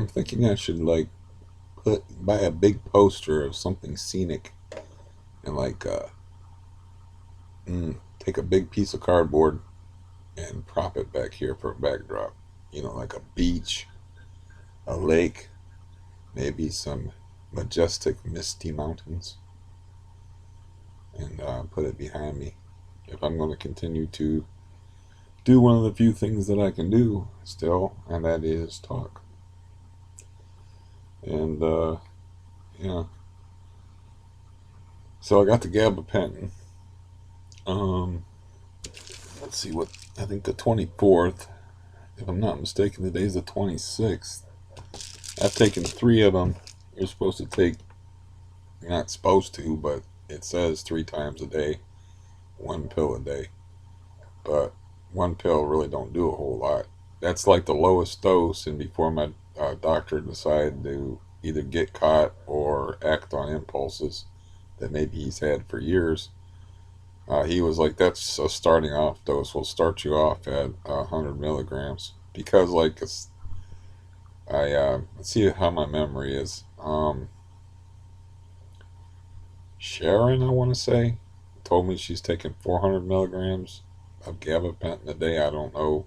I'm thinking I should like buy a big poster of something scenic and like take a big piece of cardboard and prop it back here for a backdrop. Like a beach, a lake, maybe some majestic, misty mountains, and put it behind me. If I'm going to continue to do one of the few things that I can do still, and that is talk. And yeah, so I got the gabapentin. Um, let's see what I think the 24th. If I'm not mistaken, today's the 26th. I've taken three of them. You're supposed to take, you're not supposed to, but it says 3 times a day, 1 pill a day. But 1 pill really don't do a whole lot. That's like the lowest dose, and before my doctor decided to either get caught or act on impulses that maybe he's had for years, he was like, "That's a starting off dose. We'll start you off at 100 milligrams because, like, let's see how my memory is. Sharon, I want to say, told me she's taking 400 milligrams of gabapentin a day. I don't know.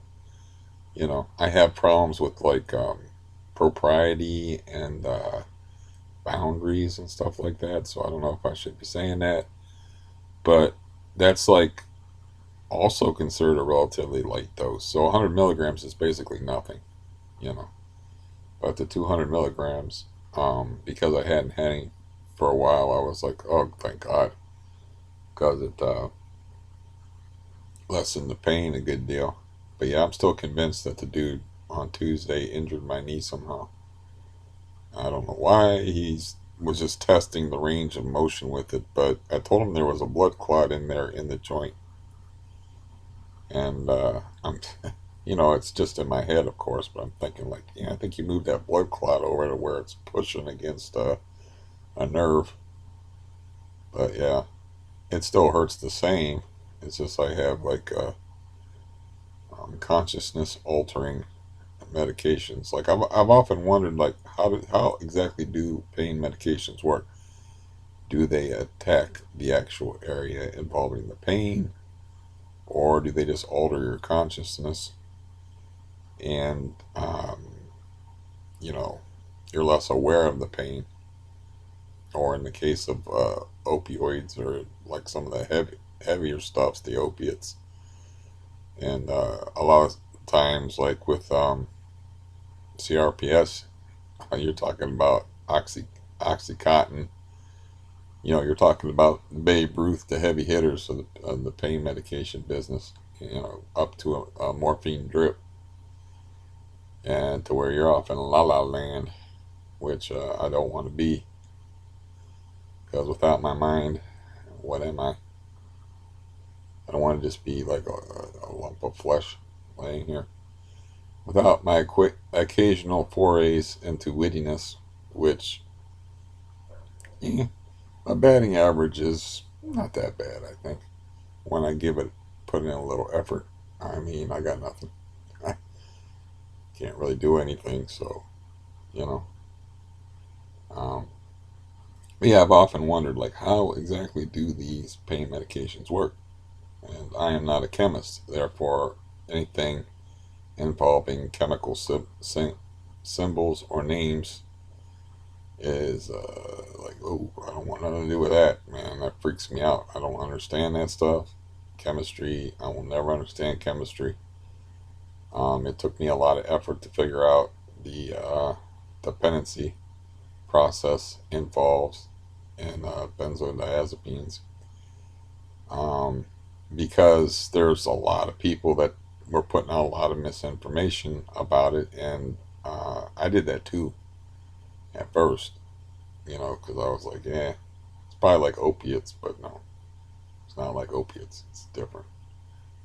I have problems with like propriety and boundaries and stuff like that. So I don't know if I should be saying that, but that's like also considered a relatively light dose. So 100 milligrams is basically nothing, you know. But the 200 milligrams, because I hadn't had any for a while, I was like, oh, thank God, because it lessened the pain a good deal. But yeah, I'm still convinced that the dude on Tuesday injured my knee somehow. I don't know why. He was just testing the range of motion with it, but I told him there was a blood clot in there in the joint, and it's just in my head, of course. But I'm thinking like, yeah, I think you moved that blood clot over to where it's pushing against a nerve. But yeah, it still hurts the same. It's just I have like consciousness altering medications. Like I've often wondered like how exactly do pain medications work? Do they attack the actual area involving the pain, or do they just alter your consciousness and you know you're less aware of the pain? Or in the case of opioids or like some of the heavier stuffs, the opiates, and a lot of times like with CRPS, you're talking about oxycontin. You're talking about Babe Ruth, the heavy hitters of the pain medication business. Up to a morphine drip, and to where you're off in la la land, which I don't want to be, because without my mind, what am I? I don't want to just be like a lump of flesh laying here. Without my occasional forays into wittiness, which my batting average is not that bad, I think. When I put in a little effort, I mean, I got nothing. I can't really do anything, so, you know. Um, but yeah, I've often wondered, like, how exactly do these pain medications work? And I am not a chemist, therefore, anything involving chemical symbols or names is like, oh, I don't want nothing to do with that, man. That freaks me out. I don't understand that stuff. Chemistry, I will never understand chemistry. It took me a lot of effort to figure out the dependency process involves in benzodiazepines, um, because there's a lot of people that were putting out a lot of misinformation about it, and I did that too at first, because I was like, yeah, it's probably like opiates, but no, it's not like opiates. It's different.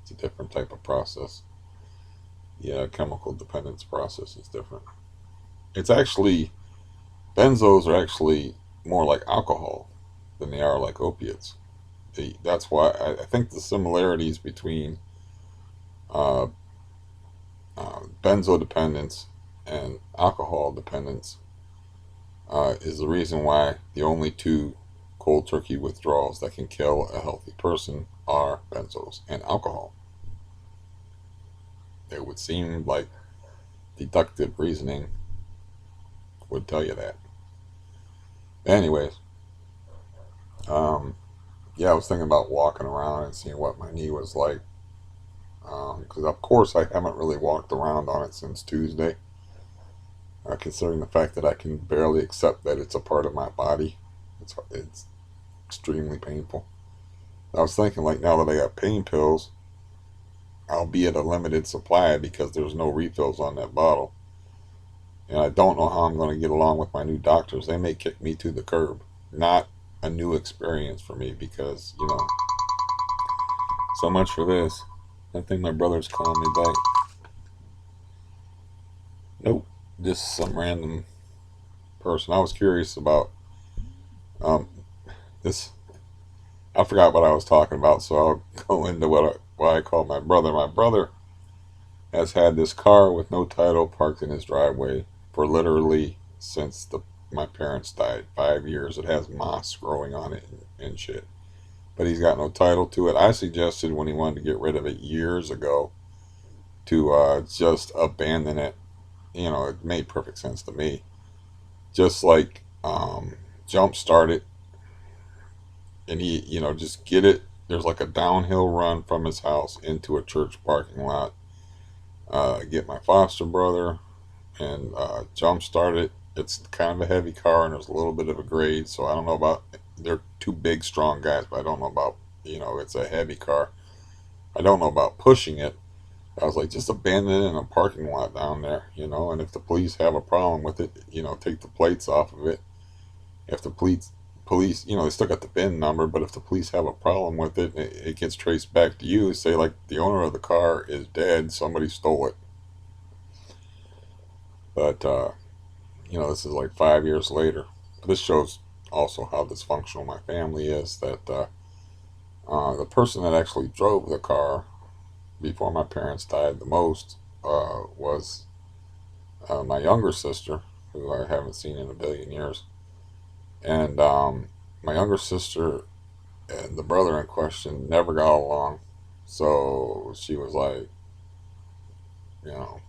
It's a different type of process. Yeah, chemical dependence process is different. It's actually, benzos are actually more like alcohol than they are like opiates. That's why I think the similarities between uh, benzodependence and alcohol dependence is the reason why the only two cold turkey withdrawals that can kill a healthy person are benzos and alcohol. It would seem like deductive reasoning would tell you that. Anyways, um, yeah, I was thinking about walking around and seeing what my knee was like. Because, of course, I haven't really walked around on it since Tuesday, considering the fact that I can barely accept that it's a part of my body. It's extremely painful. I was thinking, like, now that I got pain pills, I'll be at a limited supply because there's no refills on that bottle. And I don't know how I'm going to get along with my new doctors. They may kick me to the curb. Not a new experience for me because, so much for this. I think my brother's calling me back. Nope, just some random person. I was curious about um, this. I forgot what I was talking about, so I'll go into why I called my brother. My brother has had this car with no title parked in his driveway for literally since my parents died. 5 years. It has moss growing on it and shit. But he's got no title to it. I suggested when he wanted to get rid of it years ago to just abandon it. It made perfect sense to me. Just like jump start it, and he, just get it. There's like a downhill run from his house into a church parking lot. Get my foster brother and jump start it. It's kind of a heavy car and there's a little bit of a grade, so I don't know about. They're two big, strong guys, but I don't know about. It's a heavy car. I don't know about pushing it. I was like, just abandon it in a parking lot down there, and if the police have a problem with it, take the plates off of it. If the police, they still got the VIN number, but if the police have a problem with it, it gets traced back to you. Say, like, the owner of the car is dead, somebody stole it. But, this is like 5 years later. This shows also how dysfunctional my family is, that the person that actually drove the car before my parents died the most was my younger sister, who I haven't seen in a billion years. And my younger sister and the brother in question never got along. So she was like, you know,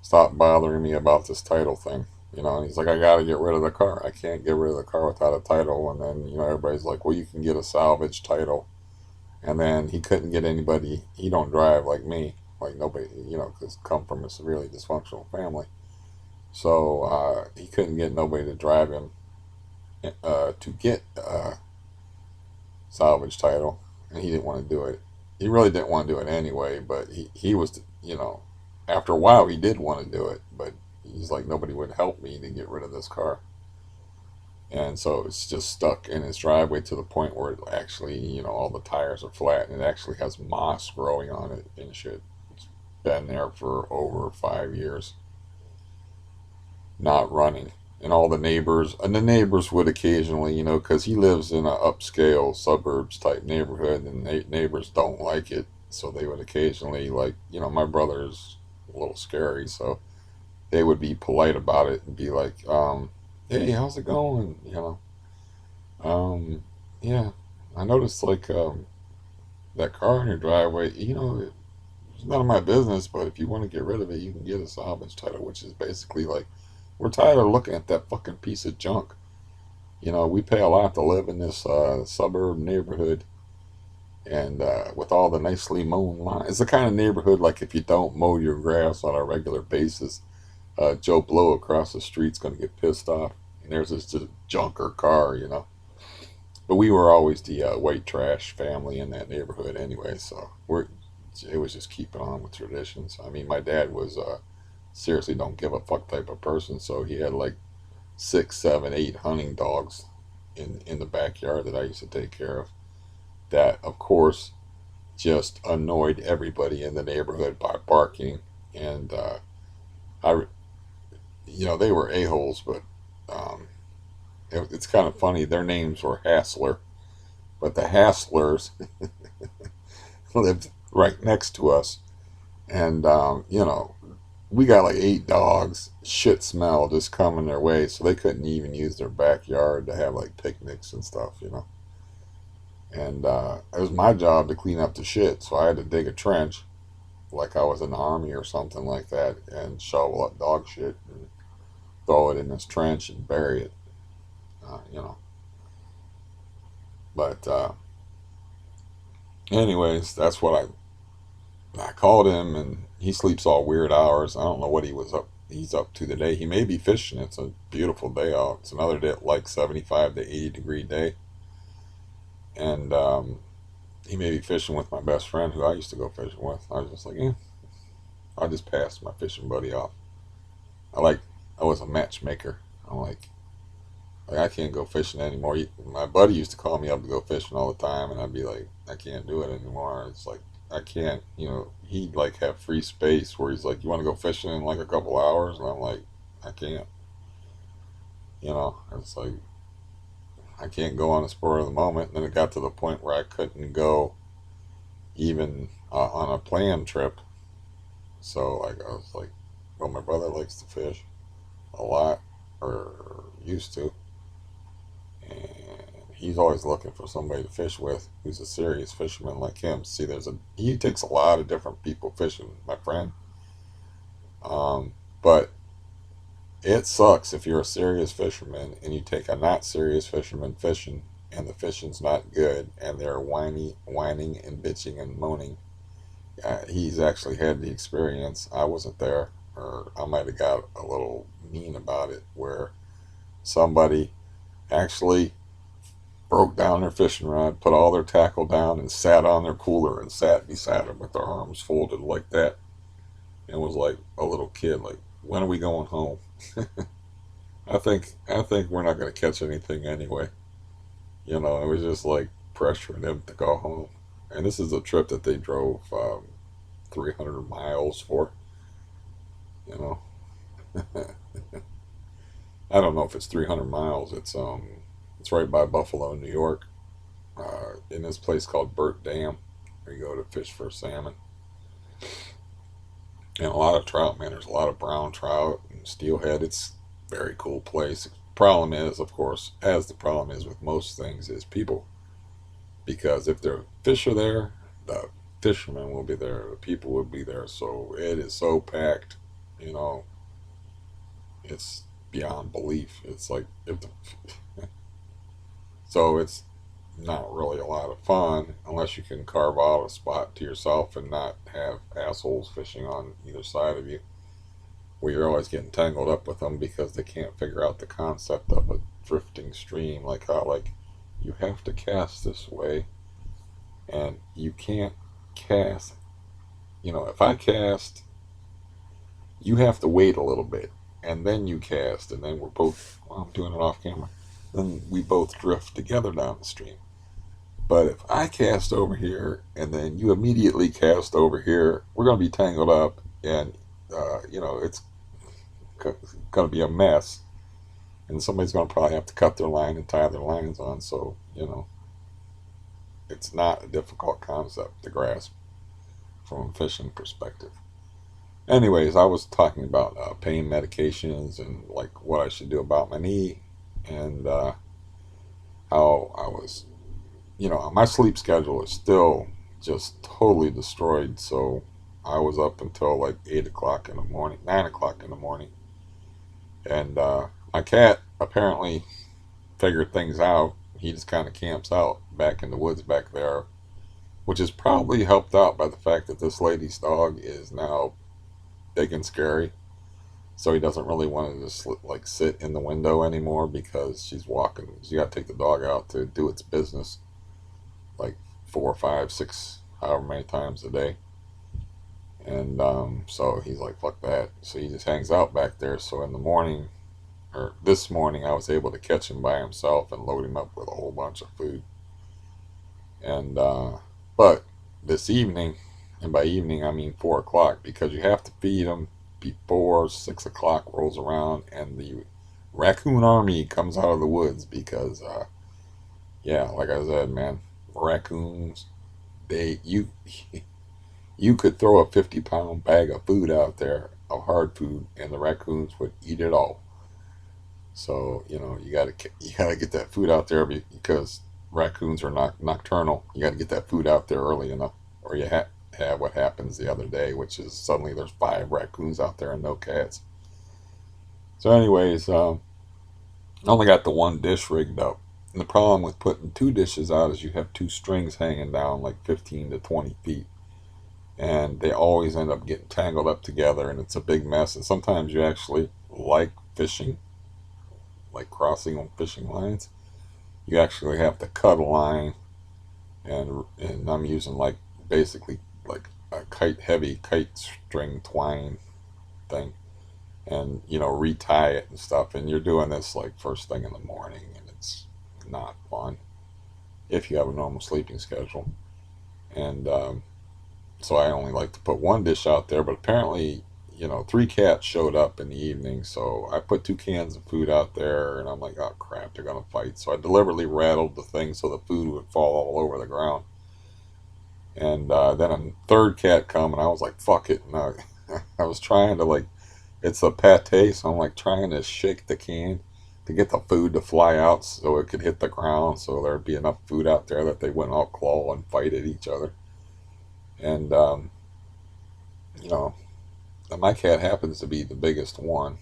stop bothering me about this title thing. And he's like, I got to get rid of the car. I can't get rid of the car without a title. And then, everybody's like, well, you can get a salvage title. And then he couldn't get anybody. He don't drive like me. Like nobody, because come from a severely dysfunctional family. So he couldn't get nobody to drive him to get salvage title, and he didn't want to do it. He really didn't want to do it anyway, but he was, after a while he did want to do it, but he's like, nobody would help me to get rid of this car. And so it's just stuck in his driveway to the point where it actually, all the tires are flat and it actually has moss growing on it and shit. It's been there for over 5 years, not running. And all the neighbors would occasionally, because he lives in a upscale suburbs type neighborhood, and neighbors don't like it, so they would occasionally, like, my brother's a little scary, so they would be polite about it and be like, hey, how's it going? Um, yeah, I noticed, like, that car in your driveway, it's none of my business, but if you want to get rid of it, you can get a salvage title, which is basically like, we're tired of looking at that fucking piece of junk. We pay a lot to live in this suburb neighborhood, and with all the nicely mown lawns. It's the kind of neighborhood, like, if you don't mow your grass on a regular basis, Joe Blow across the street's going to get pissed off. And there's this just junker car. But we were always the white trash family in that neighborhood anyway, so it was just keeping on with traditions. I mean, my dad was seriously don't give a fuck type of person, so he had like 6, 7, 8 hunting dogs in the backyard that I used to take care of. That, of course, just annoyed everybody in the neighborhood by barking, and I, they were a-holes, but it's kind of funny. Their names were Hassler, but the Hasslers lived right next to us, and we got like 8 dogs. Shit smell just coming their way, so they couldn't even use their backyard to have like picnics and stuff, you know. And it was my job to clean up the shit, so I had to dig a trench like I was in the army or something like that, and shovel up dog shit and throw it in this trench and bury it, you know. But anyways, that's what I called him, and he sleeps all weird hours. I don't know what he's up to today. He may be fishing. It's a beautiful day out. It's another day, like 75 to 80-degree day, and he may be fishing with my best friend, who I used to go fishing with. I was just like, yeah, I just passed my fishing buddy off. I like I was a matchmaker. I'm like I can't go fishing anymore. My buddy used to call me up to go fishing all the time, and I'd be like, I can't do it anymore. It's like I can't, you know. He'd like have free space where he's like, you want to go fishing in like a couple hours, and I'm like, I can't. You know, it's like I can't go on a spur of the moment. And then it got to the point where I couldn't go even on a planned trip. So like I was like, well, my brother likes to fish a lot, or used to, and he's always looking for somebody to fish with who's a serious fisherman like him. See, he takes a lot of different people fishing, my friend. But it sucks if you're a serious fisherman and you take a not serious fisherman fishing, and the fishing's not good, and they're whining and bitching and moaning. He's actually had the experience. I wasn't there, or I might have got a little mean about it, where somebody actually broke down their fishing rod, put all their tackle down, and sat on their cooler and sat beside him with their arms folded like that, and was like a little kid, like, when are we going home? I think we're not going to catch anything anyway. You know, it was just like pressuring them to go home. And this is a trip that they drove 300 miles for. You know, I don't know if it's 300 miles. It's right by Buffalo, New York, in this place called Burt Dam, where you go to fish for salmon and a lot of trout. Man, there's a lot of brown trout and steelhead. It's a very cool place. Problem is, of course, as the problem is with most things, is people. Because if the fish are there, the fishermen will be there, the people will be there. So it is so packed, you know, it's beyond belief. It's like if the so it's not really a lot of fun unless you can carve out a spot to yourself and not have assholes fishing on either side of you, where you're always getting tangled up with them because they can't figure out the concept of a drifting stream, like how like you have to cast this way and you can't cast. You know, if I cast, you have to wait a little bit and then you cast, and then we're both, well, I'm doing it off camera, then we both drift together down the stream. But if I cast over here and then you immediately cast over here, we're going to be tangled up, and you know, it's going to be a mess, and somebody's going to probably have to cut their line and tie their lines on. So, you know, it's not a difficult concept to grasp from a fishing perspective. Anyways, I was talking about pain medications and like what I should do about my knee, and how I was, you know, my sleep schedule is still just totally destroyed. So I was up until like 8 o'clock in the morning, 9 o'clock in the morning, and my cat apparently figured things out. He just kind of camps out back in the woods back there, which is probably helped out by the fact that this lady's dog is now big and scary. So he doesn't really want to just like sit in the window anymore because she's walking. You got to take the dog out to do its business, like 4, 5, 6, however many times a day. And so he's like, fuck that. So he just hangs out back there. So in the morning, or this morning, I was able to catch him by himself and load him up with a whole bunch of food. And but this evening, and by evening I mean 4 o'clock, because you have to feed them before 6 o'clock rolls around, and the raccoon army comes out of the woods because yeah, like I said, man, raccoons, they you you could throw a 50-pound bag of food out there of hard food, and the raccoons would eat it all. So you gotta get that food out there because raccoons are not nocturnal. You got to get that food out there early enough, or you have what happens the other day, which is suddenly there's 5 raccoons out there and no cats. So, anyways, I only got the one dish rigged up. And the problem with putting 2 dishes out is you have 2 strings hanging down like 15 to 20 feet. And they always end up getting tangled up together, and it's a big mess. And sometimes you actually like fishing, like crossing on fishing lines. You actually have to cut a line, and I'm using like basically like a heavy kite string twine thing, and retie it and stuff. And you're doing this like first thing in the morning, and it's not fun if you have a normal sleeping schedule. And so I only like to put one dish out there, but apparently, 3 cats showed up in the evening, so I put 2 cans of food out there, and I'm like, oh crap, they're gonna fight. So I deliberately rattled the thing so the food would fall all over the ground. And then a third cat come, and I was like, fuck it. And I was trying to like, it's a pate, so I'm like trying to shake the can to get the food to fly out so it could hit the ground, so there'd be enough food out there that they wouldn't all claw and fight at each other. And you know, my cat happens to be the biggest one,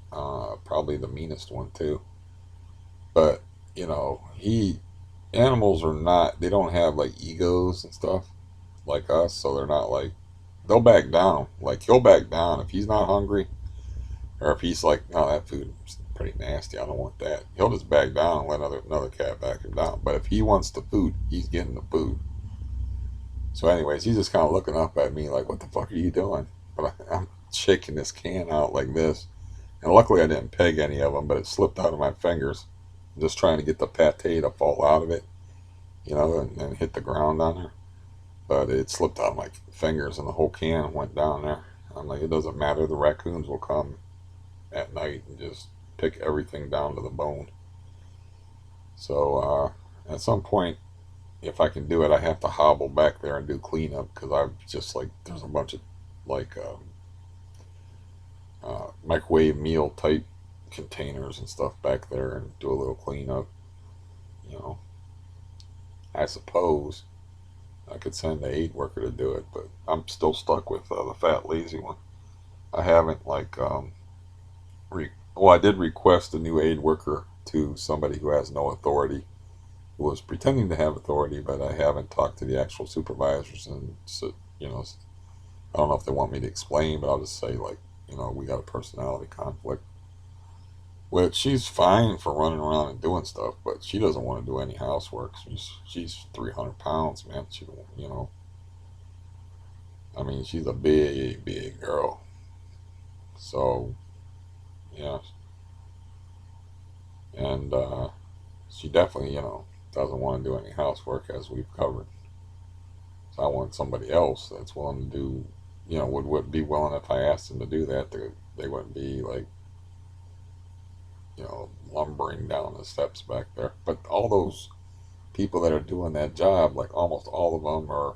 probably the meanest one too. But he animals are not. They don't have like egos and stuff like us, so they're not like they'll back down. Like he'll back down if he's not hungry, or if he's like, no, that food's pretty nasty. I don't want that. He'll just back down and let another cat back him down. But if he wants the food, he's getting the food. So, anyways, he's just kind of looking up at me like, "What the fuck are you doing?" But I'm shaking this can out like this, and luckily I didn't peg any of them, but it slipped out of my fingers. I'm just trying to get the pate to fall out of it, and hit the ground on there. But it slipped out of my fingers, and the whole can went down there. I'm like, it doesn't matter. The raccoons will come at night and just pick everything down to the bone. So at some point, if I can do it, I have to hobble back there and do cleanup because I've just like there's a bunch of like microwave meal type containers and stuff back there and do a little cleanup. You know, I suppose I could send the aid worker to do it, but I'm still stuck with the fat lazy one. I haven't like well, I did request a new aid worker to somebody who has no authority, who was pretending to have authority, but I haven't talked to the actual supervisors, and so I don't know if they want me to explain, but I'll just say like, we got a personality conflict. Which she's fine for running around and doing stuff, but she doesn't want to do any housework. She's 300 pounds, man. I mean, she's a big, big girl. So yeah, and she definitely, doesn't want to do any housework as we've covered. So I want somebody else that's willing to do, would be willing if I asked them to do that. They wouldn't be like, lumbering down the steps back there. But all those people that are doing that job, like almost all of them are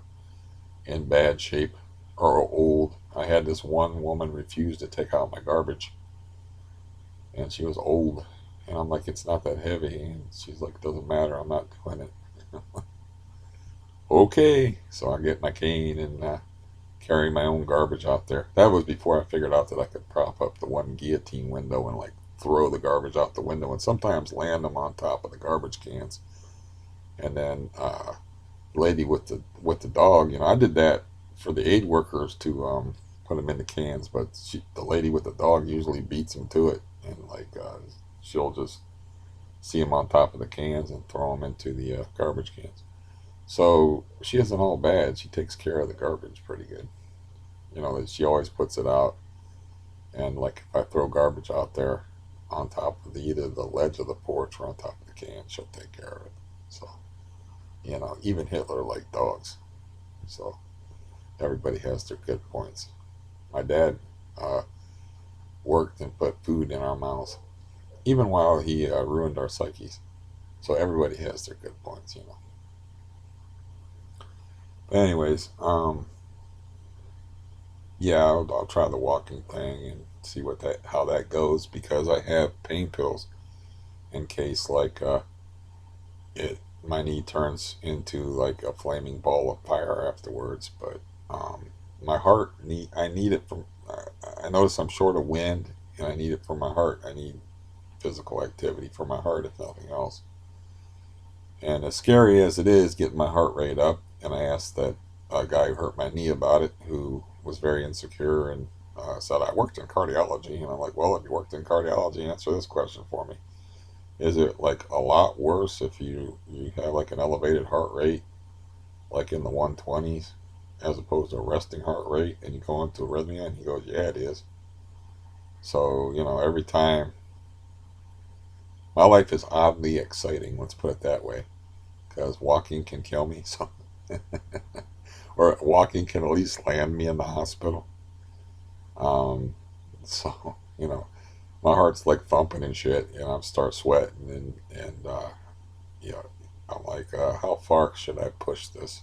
in bad shape or old. I had this one woman refuse to take out my garbage, and she was old. And I'm like, it's not that heavy. And she's like, it doesn't matter. I'm not doing it. Okay. So I get my cane and carry my own garbage out there. That was before I figured out that I could prop up the one guillotine window and like throw the garbage out the window and sometimes land them on top of the garbage cans. And then lady with the dog, I did that for the aid workers to put them in the cans, but the lady with the dog usually beats them to it, and like she'll just see them on top of the cans and throw them into the garbage cans. So she isn't all bad. She takes care of the garbage pretty good. She always puts it out, and like if I throw garbage out there on top of either the ledge of the porch or on top of the can, she'll take care of it. So even Hitler liked dogs. So everybody has their good points. My dad uh, worked and put food in our mouths, even while he ruined our psyches. So everybody has their good points. But anyways, yeah, I'll try the walking thing and see what that how that goes because I have pain pills in case like it my knee turns into like a flaming ball of fire afterwards. But my heart need I need it from. I notice I'm short of wind and I need it for my heart. I need physical activity for my heart if nothing else. And as scary as it is getting my heart rate up, and I asked that guy who hurt my knee about it, who was very insecure and said, I worked in cardiology. And I'm like, well, if you worked in cardiology, answer this question for me. Is it like a lot worse if you have like an elevated heart rate, like in the 120s, as opposed to a resting heart rate, and you go into arrhythmia? And he goes, yeah, it is. So, every time, my life is oddly exciting, let's put it that way, because walking can kill me. So or walking can at least land me in the hospital. Um, so my heart's like thumping and shit. I start sweating and you know, I'm like, how far should I push this?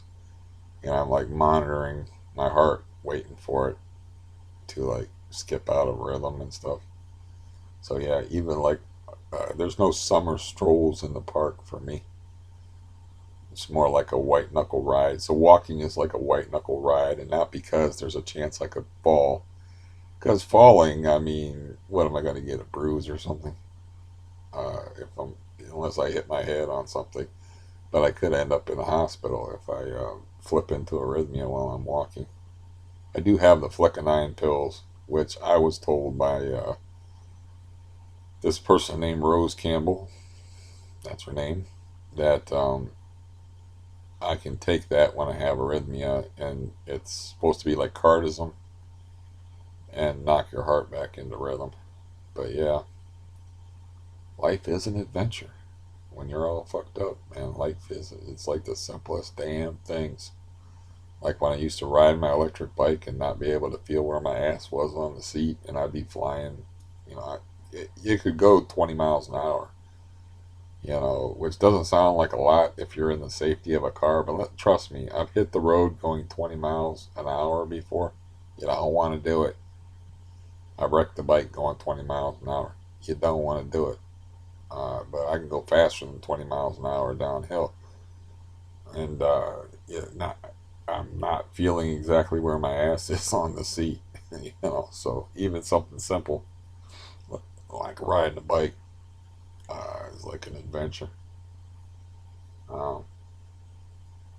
I'm like monitoring my heart, waiting for it to like skip out of rhythm and stuff. So yeah, even like there's no summer strolls in the park for me. It's more like a white knuckle ride. So walking is like a white knuckle ride, and not because there's a chance I could fall. Because falling, I mean, what am I going to get, a bruise or something? If I'm Unless I hit my head on something, but I could end up in the hospital if I flip into arrhythmia while I'm walking. I do have the flecainide pills, which I was told by this person named Rose Campbell. That's her name. That I can take that when I have arrhythmia, and it's supposed to be like cardism and knock your heart back into rhythm. But yeah, life is an adventure. When you're all fucked up, man, life is, it's like the simplest damn things. Like when I used to ride my electric bike and not be able to feel where my ass was on the seat, and I'd be flying, it could go 20 miles an hour, which doesn't sound like a lot if you're in the safety of a car, but trust me, I've hit the road going 20 miles an hour before. You don't want to do it. I wrecked the bike going 20 miles an hour. You don't want to do it. But I can go faster than 20 miles an hour downhill. And I'm not feeling exactly where my ass is on the seat. So even something simple like riding a bike is like an adventure. Um,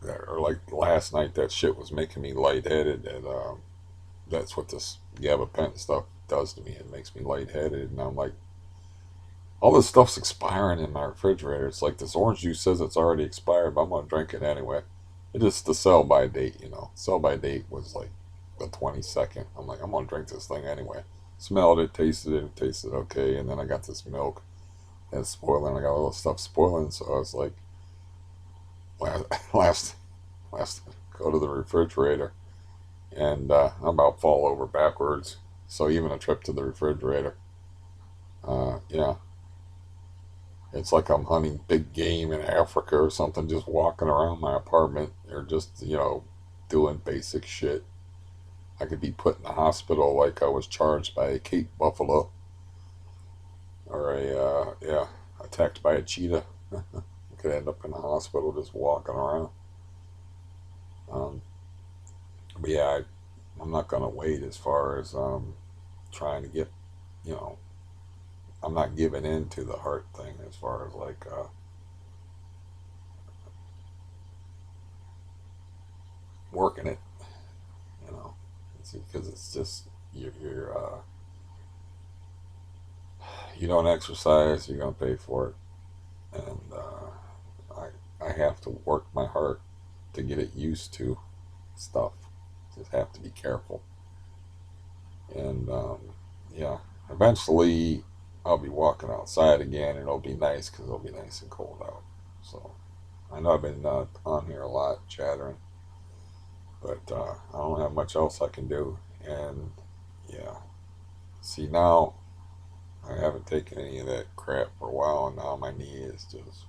or like last night, that shit was making me lightheaded, and that's what this gabapentin stuff does to me. It makes me lightheaded, and I'm like, all this stuff's expiring in my refrigerator. It's like this orange juice says it's already expired, but I'm gonna drink it anyway. It is the sell by date. Sell by date was like the 22nd. I'm like, I'm gonna drink this thing anyway. Smelled it, it tasted okay, and then I got this milk and it's spoiling. I got all this stuff spoiling, so I was like, last last last go to the refrigerator, and I'm about fall over backwards. So even a trip to the refrigerator, yeah, it's like I'm hunting big game in Africa or something, just walking around my apartment or just, doing basic shit. I could be put in the hospital like I was charged by a Cape buffalo or yeah, attacked by a cheetah. I could end up in the hospital just walking around. Um, but yeah, I'm not going to wait as far as trying to get, you know, I'm not giving in to the heart thing as far as like working it, you know, because it's just you don't exercise, you're gonna pay for it, and I have to work my heart to get it used to stuff. Just have to be careful, and yeah, eventually I'll be walking outside again, and it'll be nice because it'll be nice and cold out. So I know I've been on here a lot chattering, but I don't have much else I can do, and yeah. See, now I haven't taken any of that crap for a while, and now my knee is just,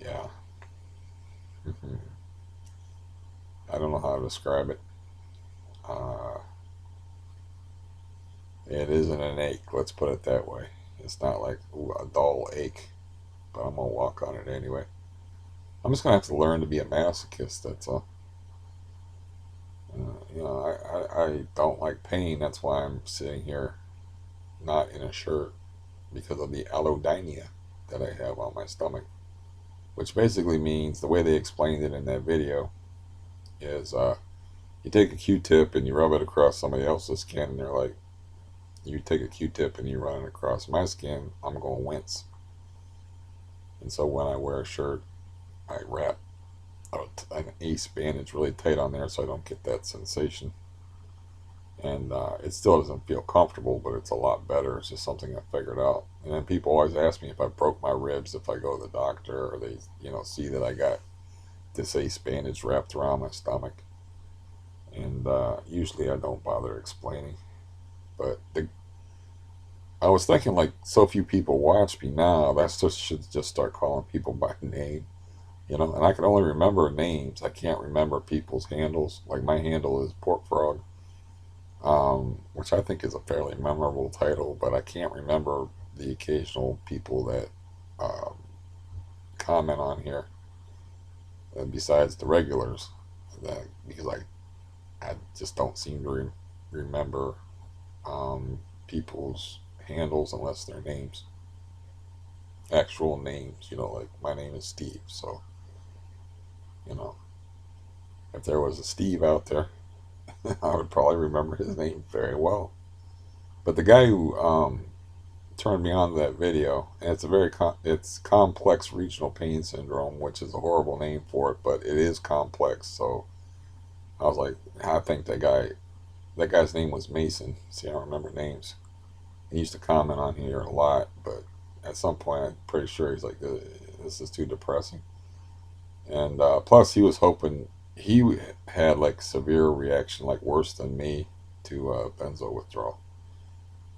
yeah. I don't know how to describe it. Uh, it isn't an ache, let's put it that way. It's not like ooh, a dull ache, but I'm gonna walk on it anyway. I'm just gonna have to learn to be a masochist. That's all. I don't like pain. That's why I'm sitting here not in a shirt because of the allodynia that I have on my stomach, which basically means the way they explained it in that video is you take a Q-tip and you rub it across somebody else's skin, and they're like, you take a Q-tip and you run it across my skin, I'm going to wince. And so when I wear a shirt, I wrap an ace bandage really tight on there so I don't get that sensation. And it still doesn't feel comfortable, but it's a lot better. It's just something I figured out. And then people always ask me if I broke my ribs if I go to the doctor, or they, see that I got this ace bandage wrapped around my stomach. And usually I don't bother explaining. But I was thinking, like, so few people watch me now. Should just start calling people by name, And I can only remember names. I can't remember people's handles. Like my handle is Pork Frog, which I think is a fairly memorable title, but I can't remember the occasional people that um, comment on here, besides the regulars, because I just don't seem to remember people's handles unless they're names, actual names. Like my name is Steve, so you know, if there was a Steve out there, I would probably remember his name very well. But the guy who turned me on to that video, and it's complex regional pain syndrome, which is a horrible name for it, but it is complex. So I was like, I think that guy's name was Mason. See, I don't remember names. He used to comment on here a lot, but at some point, I'm pretty sure he's like, this is too depressing. And plus, he was hoping he had like severe reaction, like worse than me, to benzo withdrawal.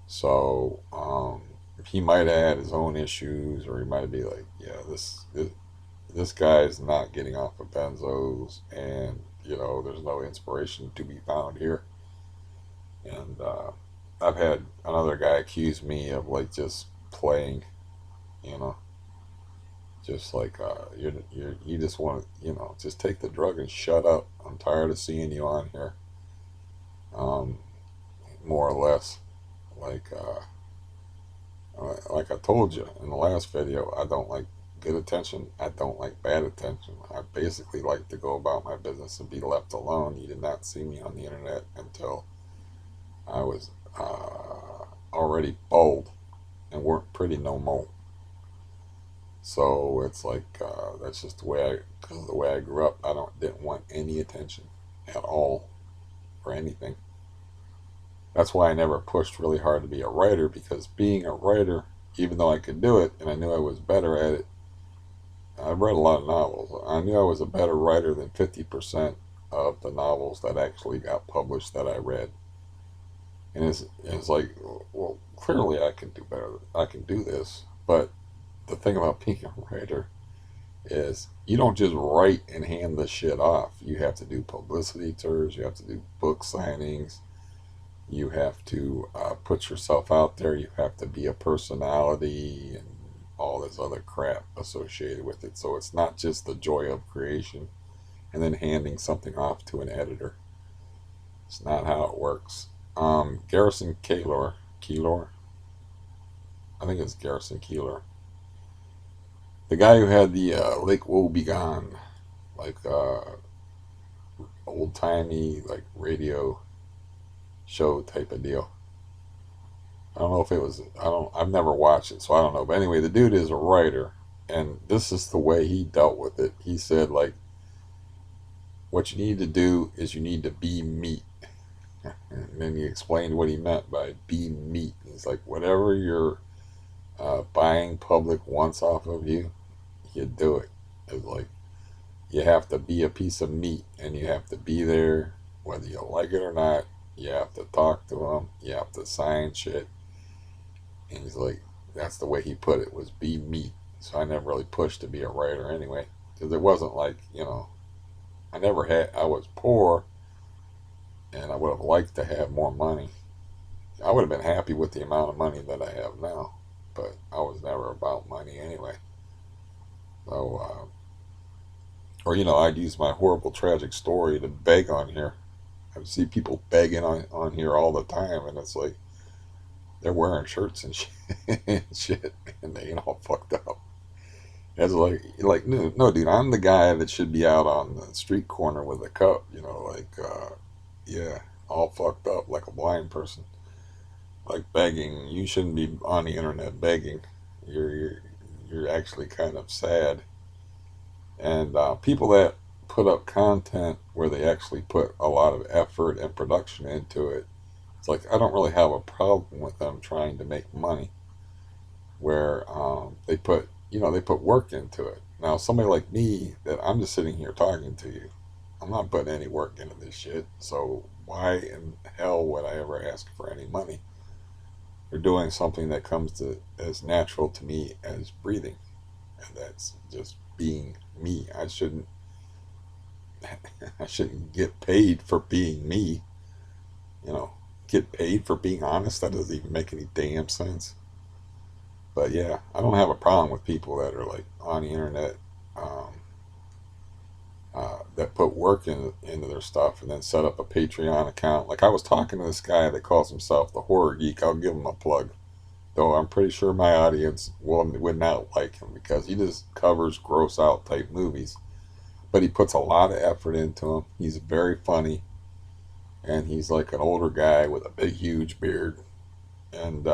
So he might have had his own issues, or he might be like, yeah, this guy is not getting off of benzos, and there's no inspiration to be found here. And I've had another guy accuse me of like just playing, you know, just like you just want to, just take the drug and shut up. I'm tired of seeing you on here, um, more or less. Like like I told you in the last video, I don't like good attention. I don't like bad attention. I basically like to go about my business and be left alone. You did not see me on the internet until I was already bald and weren't pretty no more. So it's like that's just the way because of the way I grew up. I didn't want any attention at all for anything. That's why I never pushed really hard to be a writer, because being a writer, even though I could do it and I knew I was better at it, I read a lot of novels. I knew I was a better writer than 50% of the novels that actually got published that I read. And it's like, well, clearly I can do better. I can do this. But the thing about being a writer is you don't just write and hand the shit off. You have to do publicity tours. You have to do book signings. You have to put yourself out there. You have to be a personality and all this other crap associated with it. So it's not just the joy of creation and then handing something off to an editor. It's not how it works. Garrison Keillor, I think it's Garrison Keillor, the guy who had the Lake Wobegon, like old timey like radio show type of deal. I don't know if it was. I've never watched it, so I don't know. But anyway, the dude is a writer, and this is the way he dealt with it. He said, like, what you need to do is you need to be meat. And then he explained what he meant by be meat. He's like, whatever your buying public wants off of you, you do it. It's like you have to be a piece of meat, and you have to be there whether you like it or not. You have to talk to them. You have to sign shit. And he's like, that's the way he put it, was be meat. So I never really pushed to be a writer anyway, because it wasn't like, I was poor, and I would have liked to have more money. I would have been happy with the amount of money that I have now, but I was never about money anyway. So, or I'd use my horrible, tragic story to beg on here. I see people begging on here all the time, and it's like they're wearing shirts and shit, and they ain't all fucked up. It's like no, no, dude, I'm the guy that should be out on the street corner with a cup, yeah, all fucked up like a blind person, like begging. You shouldn't be on the internet begging. You're actually kind of sad. And people that put up content where they actually put a lot of effort and production into it, it's like I don't really have a problem with them trying to make money where they put work into it. Now somebody like me, that I'm just sitting here talking to you, I'm not putting any work into this shit, so why in hell would I ever ask for any money? They're doing something that comes to as natural to me as breathing, and that's just being me. I shouldn't get paid for being me, you know. Get paid for being honest? That doesn't even make any damn sense. But yeah, I don't have a problem with people that are like on the internet, um, that put work into their stuff and then set up a Patreon account. Like I was talking to this guy that calls himself the Horror Geek. I'll give him a plug, though I'm pretty sure my audience would not like him because he just covers gross out type movies. But he puts a lot of effort into them. He's very funny, and he's like an older guy with a big, huge beard. And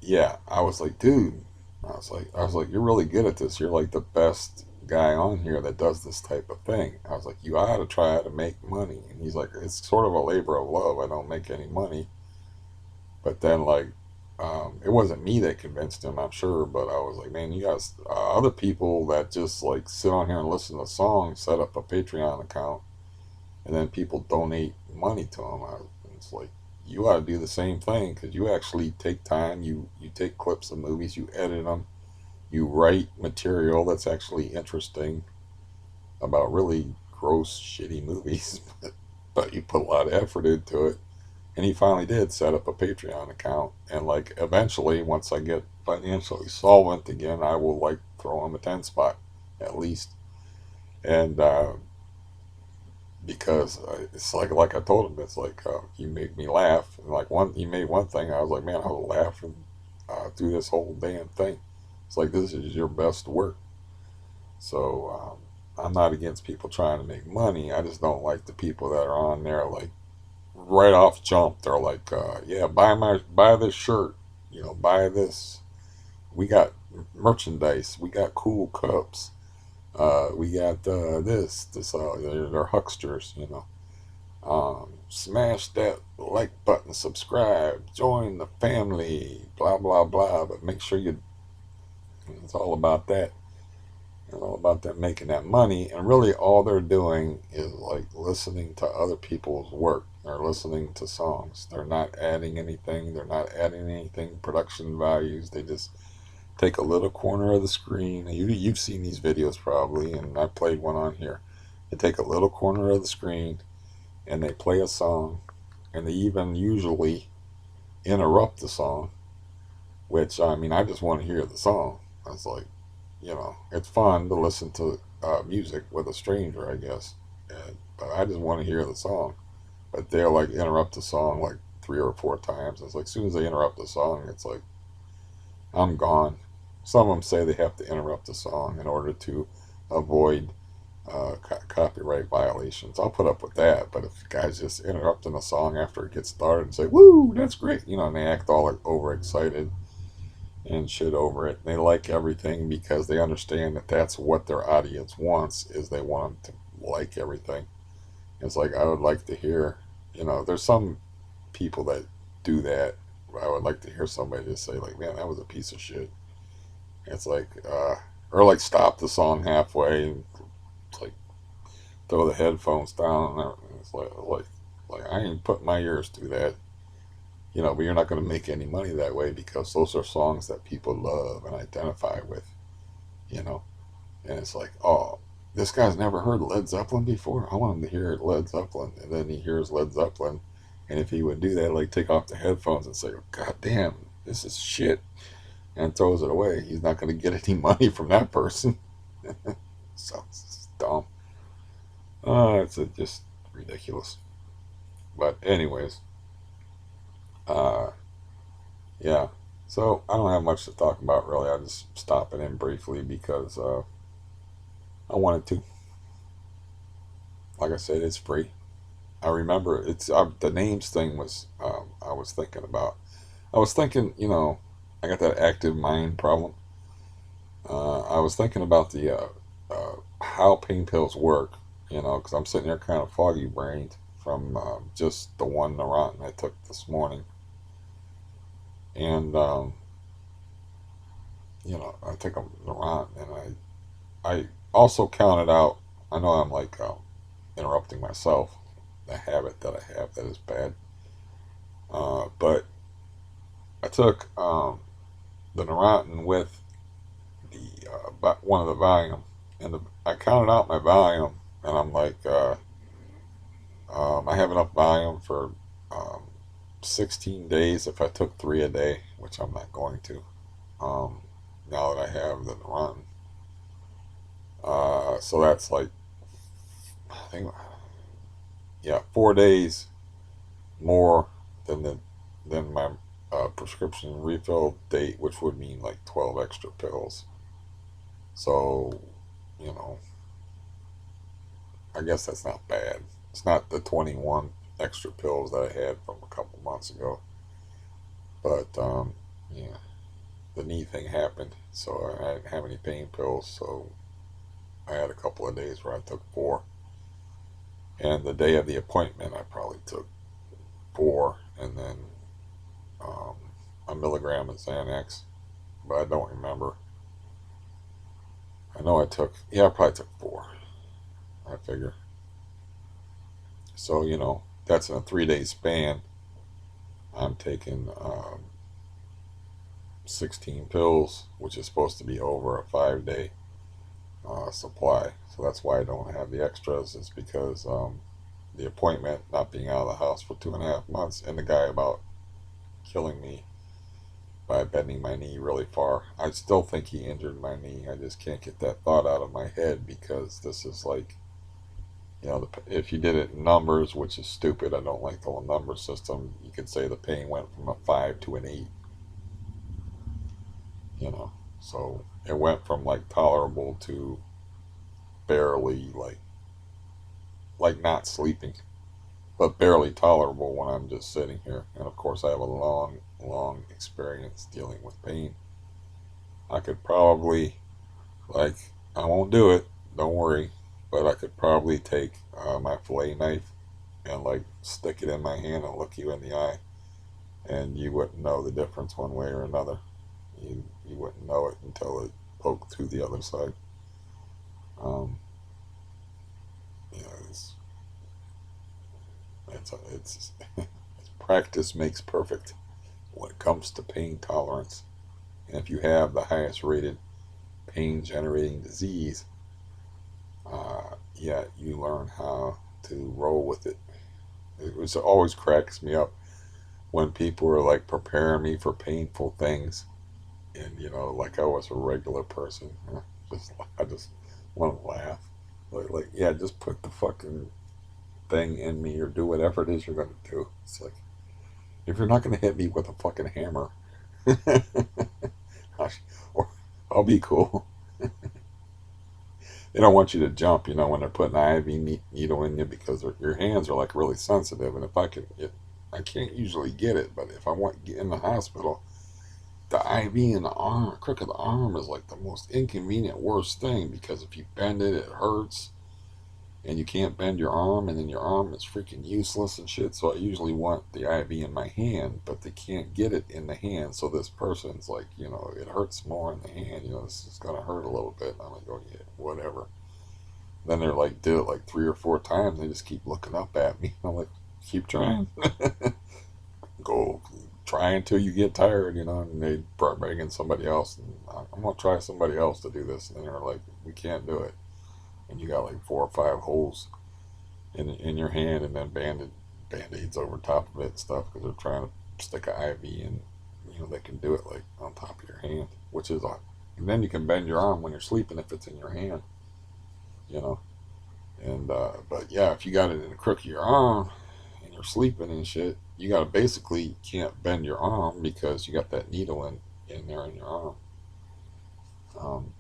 yeah, I was like, dude, I was like, you're really good at this. You're like the best guy on here that does this type of thing. I was like, you ought to try to make money. And he's like, it's sort of a labor of love. I don't make any money. But then, like, it wasn't me that convinced him, I'm sure. But I was like, man, you guys, other people that just like sit on here and listen to songs, set up a Patreon account, and then people donate money to them. It's like you ought to do the same thing because you actually take time. You take clips of movies, you edit them, you write material that's actually interesting about really gross, shitty movies, but you put a lot of effort into it. And he finally did set up a Patreon account, and like eventually, once I get financially solvent again, I will like throw him a 10 spot at least. And because it's like I told him, it's like you make me laugh. And like he made one thing, I was like, man, I was laughing through this whole damn thing. It's like this is your best work. So I'm not against people trying to make money. I just don't like the people that are on there like right off jump. They're like, yeah, buy this shirt, buy this. We got merchandise. We got cool cups. We got this. They're hucksters. Smash that like button, subscribe, join the family, blah blah blah. But make sure it's all about that. It's all about them making that money, and really all they're doing is like listening to other people's work. They're listening to songs. They're not adding anything. They're not adding anything production values. They just take a little corner of the screen. You've seen these videos probably, and I played one on here. They take a little corner of the screen and they play a song, and they even usually interrupt the song, which I mean, I just want to hear the song. I was like, it's fun to listen to music with a stranger, I guess, but I just want to hear the song. But they'll like interrupt the song like 3 or 4 times. It's like as soon as they interrupt the song, it's like I'm gone. Some of them say they have to interrupt the song in order to avoid copyright violations. I'll put up with that. But if guys just interrupting a song after it gets started and say, "Woo, that's great," and they act all like overexcited and shit over it. They like everything because they understand that that's what their audience wants. Is they want them to like everything. It's like I would like to hear. There's some people that do that. I would like to hear somebody just say like, "Man, that was a piece of shit." It's like, or like stop the song halfway and it's like throw the headphones down. And it's like I ain't putting my ears through that. But you're not going to make any money that way because those are songs that people love and identify with. You know, and it's like, oh. this guy's never heard Led Zeppelin before. I want him to hear Led Zeppelin. And then he hears Led Zeppelin. And if he would do that, like take off the headphones and say, oh, God damn, this is shit, and throws it away, he's not going to get any money from that person. So it's dumb. It's just ridiculous. But, anyways, uh, yeah. So I don't have much to talk about really. I just stop it in briefly because I wanted to. Like I said, it's free. I remember it's the names thing was I was thinking about. I was thinking, I got that active mind problem. I was thinking about the how pain pills work, because I'm sitting there kind of foggy brained from just the one Neurontin I took this morning, and I took a Neurontin, and I also counted out. I know I'm like interrupting myself, the habit that I have that is bad, but I took the Neurontin with the one of the Valium, and I counted out my Valium, and I'm like, I have enough Valium for um, 16 days if I took 3 a day, which I'm not going to. Um, Now that I have the Neurontin, so that's like I think, yeah, 4 days more than my prescription refill date, which would mean like 12 extra pills. So, you know, I guess that's not bad. It's not the 21 extra pills that I had from a couple months ago. But, yeah, the knee thing happened. So I didn't have any pain pills. So I had a couple of days where I took four. And the day of the appointment, I probably took four. And then um, a milligram of Xanax. But I don't remember. I know I probably took four. I figure. So, that's in a 3 day span. I'm taking 16 pills, which is supposed to be over a 5 day supply. So that's why I don't have the extras, is because the appointment, not being out of the house for 2.5 months, and the guy about killing me by bending my knee really far. I still think he injured my knee. I just can't get that thought out of my head because this is like, if you did it in numbers, which is stupid, I don't like the whole number system, you could say the pain went from a 5 to an 8, So it went from like tolerable to barely like not sleeping, but barely tolerable when I'm just sitting here. And of course, I have a long experience dealing with pain. I could probably, like, I won't do it, don't worry, but I could probably take my fillet knife and like stick it in my hand and look you in the eye, and you wouldn't know the difference one way or another. You wouldn't know it until it poked through the other side. Um, you know, it's practice makes perfect when it comes to pain tolerance. And if you have the highest rated pain generating disease, yeah, you learn how to roll with it. Always cracks me up when people are like preparing me for painful things, and like I was a regular person. I just want to laugh. Yeah, just put the fucking thing in me or do whatever it is you're gonna do. It's like, if you're not gonna hit me with a fucking hammer, or I'll be cool. They don't want you to jump, when they're putting an IV needle in you, because your hands are like really sensitive. And if I can't usually get it, but if I want to get in the hospital, the IV in the arm, crook of the arm, is like the most inconvenient, worst thing, because if you bend it, it hurts, and you can't bend your arm, and then your arm is freaking useless and shit. So I usually want the IV in my hand, but they can't get it in the hand. So this person's like, it hurts more in the hand. This is gonna hurt a little bit. And I'm like, oh yeah, whatever. Then they're like, did it like 3 or 4 times. They just keep looking up at me. I'm like, keep trying. Go try until you get tired, and they bringing somebody else. And I'm gonna try somebody else to do this. And they're like, we can't do it. and you got like 4 or 5 holes in your hand, and then band-aids over top of it and stuff because they're trying to stick an IV in. They can do it like on top of your hand, which is odd. And then you can bend your arm when you're sleeping if it's in your hand, you know. And but yeah, if you got it in the crook of your arm and you're sleeping and shit, you gotta basically can't bend your arm because you got that needle in there in your arm. Um,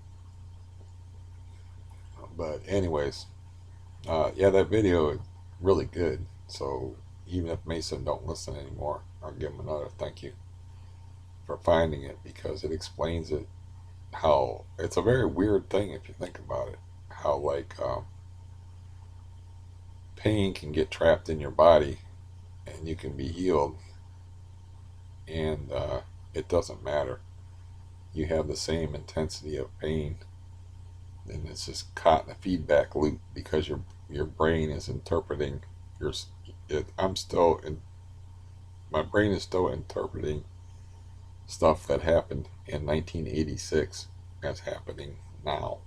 but anyways, yeah, that video is really good. So even if Mason don't listen anymore, I'll give him another thank you for finding it because it explains it how it's a very weird thing if you think about it. How like pain can get trapped in your body and you can be healed, and it doesn't matter. You have the same intensity of pain, and it's just caught in a feedback loop because your brain is interpreting your. I'm still in. My brain is still interpreting stuff that happened in 1986 as happening now.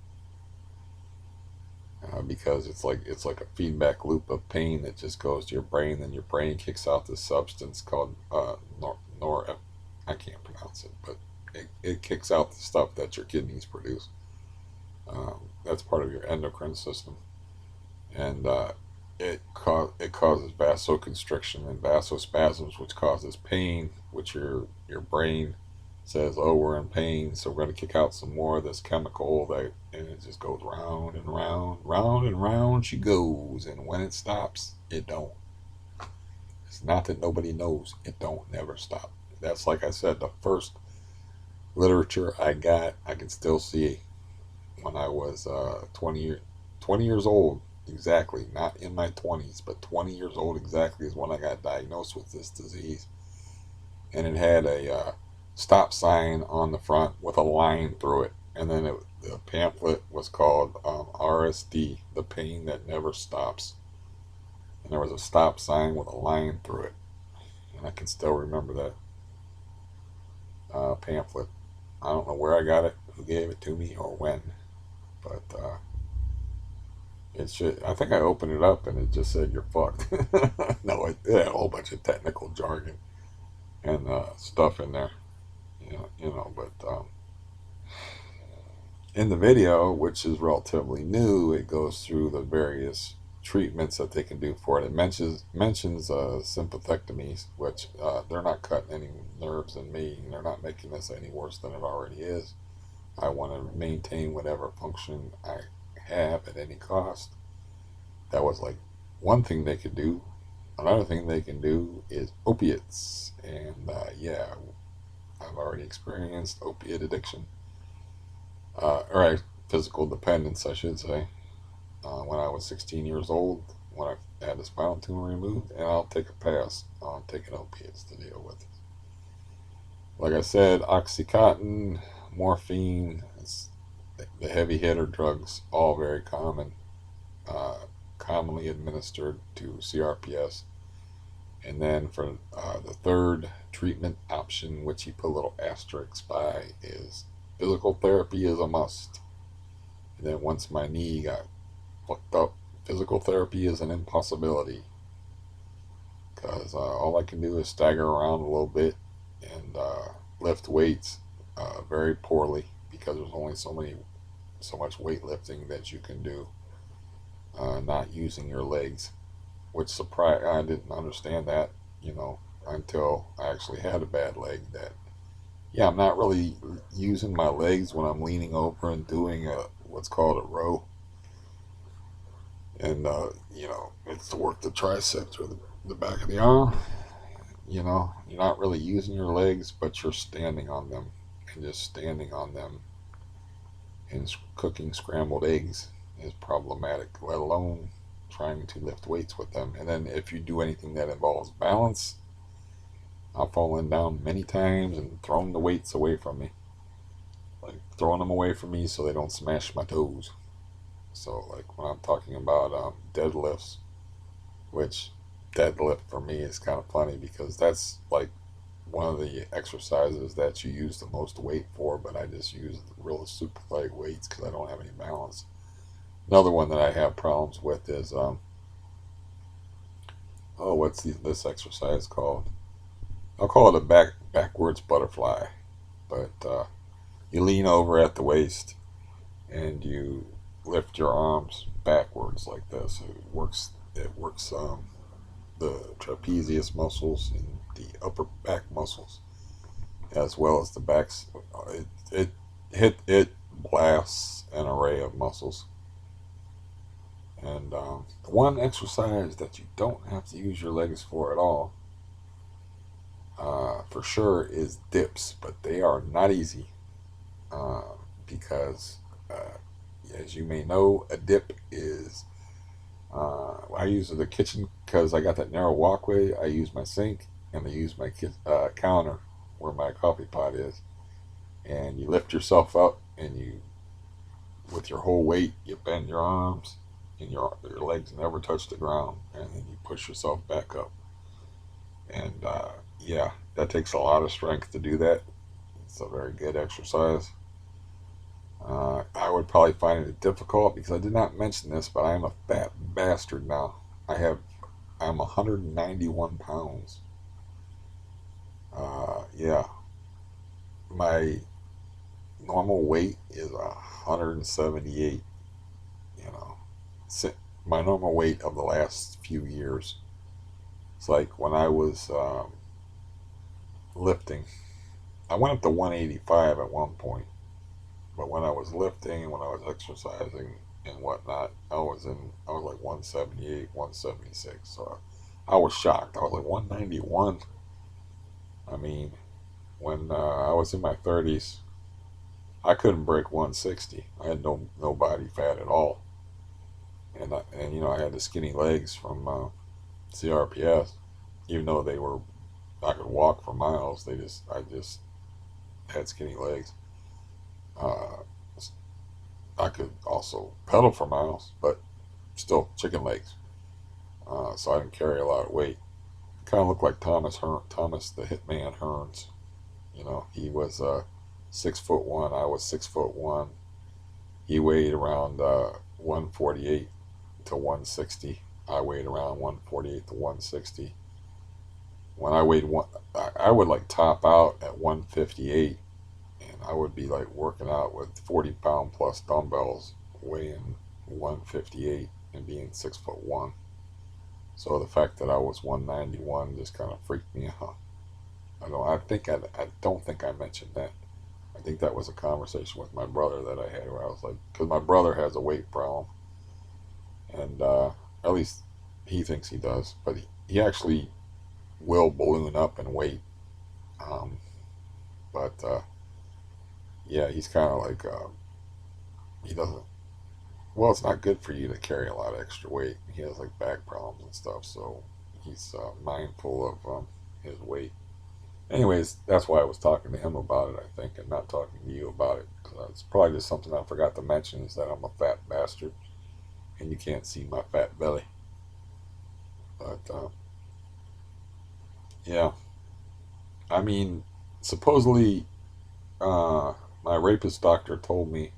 Because it's like a feedback loop of pain that just goes to your brain, then your brain kicks out this substance called I can't pronounce it, but it kicks out the stuff that your kidneys produce. That's part of your endocrine system, and it causes vasoconstriction and vasospasms, which causes pain, which your brain says, "Oh, we're in pain, so we're going to kick out some more of this chemical," and it just goes round and round, round and round she goes, and when it stops, it don't. It's not that nobody knows; it don't never stop. That's like I said, the first literature I got, I can still see when I was 20 years old exactly, not in my 20s, but 20 years old exactly is when I got diagnosed with this disease. And it had a stop sign on the front with a line through it. And then the pamphlet was called RSD, the pain that never stops. And there was a stop sign with a line through it. And I can still remember that pamphlet. I don't know where I got it, who gave it to me, or when. But it's just, I think I opened it up and it just said you're fucked. No, it had a whole bunch of technical jargon and stuff in there. But in the video, which is relatively new, it goes through the various treatments that they can do for it. It mentions sympathectomies, which they're not cutting any nerves in me. They're not making this any worse than it already is. I want to maintain whatever function I have at any cost. That was like one thing they could do. Another thing they can do is opiates. And yeah, I've already experienced opiate addiction. Or physical dependence, I should say, when I was 16 years old, when I had the spinal tumor removed, and I'll take a pass on taking opiates to deal with it. Like I said, Oxycontin, morphine, the heavy hitter drugs, all very common, uh, commonly administered to CRPS. And then for the third treatment option, which you put little asterisks by, is physical therapy is a must. And then once my knee got fucked up, physical therapy is an impossibility because all I can do is stagger around a little bit and lift weights very poorly because there's only so much weightlifting that you can do, not using your legs, which surprised, I didn't understand that, until I actually had a bad leg. That, yeah, I'm not really using my legs when I'm leaning over and doing what's called a row, and it's to work the triceps or the back of the arm. You're not really using your legs, but you're standing on them, and just standing on them and cooking scrambled eggs is problematic, let alone trying to lift weights with them. And then if you do anything that involves balance, I've fallen down many times and thrown the weights away from me, like throwing them away from me so they don't smash my toes. So like when I'm talking about deadlifts, which deadlift for me is kind of funny because that's like one of the exercises that you use the most weight for, but I just use real super light weights because I don't have any balance. Another one that I have problems with is oh, what's this exercise called? I'll call it a backwards butterfly. But you lean over at the waist and you lift your arms backwards like this. It works the trapezius muscles and the upper back muscles as well as the backs. It blasts an array of muscles. And one exercise that you don't have to use your legs for at all, for sure, is dips. But they are not easy because, as you may know, a dip is. I use the kitchen because I got that narrow walkway. I use my sink and I use my counter where my coffee pot is. And you lift yourself up and you, with your whole weight, you bend your arms and your legs never touch the ground. And then you push yourself back up. And yeah, that takes a lot of strength to do that. It's a very good exercise. I would probably find it difficult because I did not mention this, but I am a fat bastard now. I'm 191 pounds. Yeah, my normal weight is 178. You know, my normal weight of the last few years. It's like when I was lifting, I went up to 185 at one point. But when I was lifting, when I was exercising and whatnot, I was like 178, 176. So I was shocked. I was like 191. I mean, when I was in my 30s, I couldn't break 160. I had no body fat at all, and I had the skinny legs from CRPS, even though I could walk for miles. I just had skinny legs. Uh, I could also pedal for miles, but still chicken legs. So I didn't carry a lot of weight. Kind of looked like Thomas the Hitman Hearns. He was 6'1". I was 6'1". He weighed around 148 to 160. I weighed around 148 to 160. When I weighed one, I would like top out at 158, and I would be like working out with 40-pound plus dumbbells, weighing 158 and being 6'1". So the fact that I was 191 just kind of freaked me out. I don't think I mentioned that. I think that was a conversation with my brother that I had where I was like, because my brother has a weight problem, and at least he thinks he does, but he actually will balloon up in weight. Um, but yeah, he's kind of like he doesn't. Well, it's not good for you to carry a lot of extra weight. He has like back problems and stuff, so he's mindful of his weight. Anyways, that's why I was talking to him about it, I think, and not talking to you about it. Cause it's probably just something I forgot to mention is that I'm a fat bastard, and you can't see my fat belly. But yeah, I mean, supposedly, my rapist doctor told me.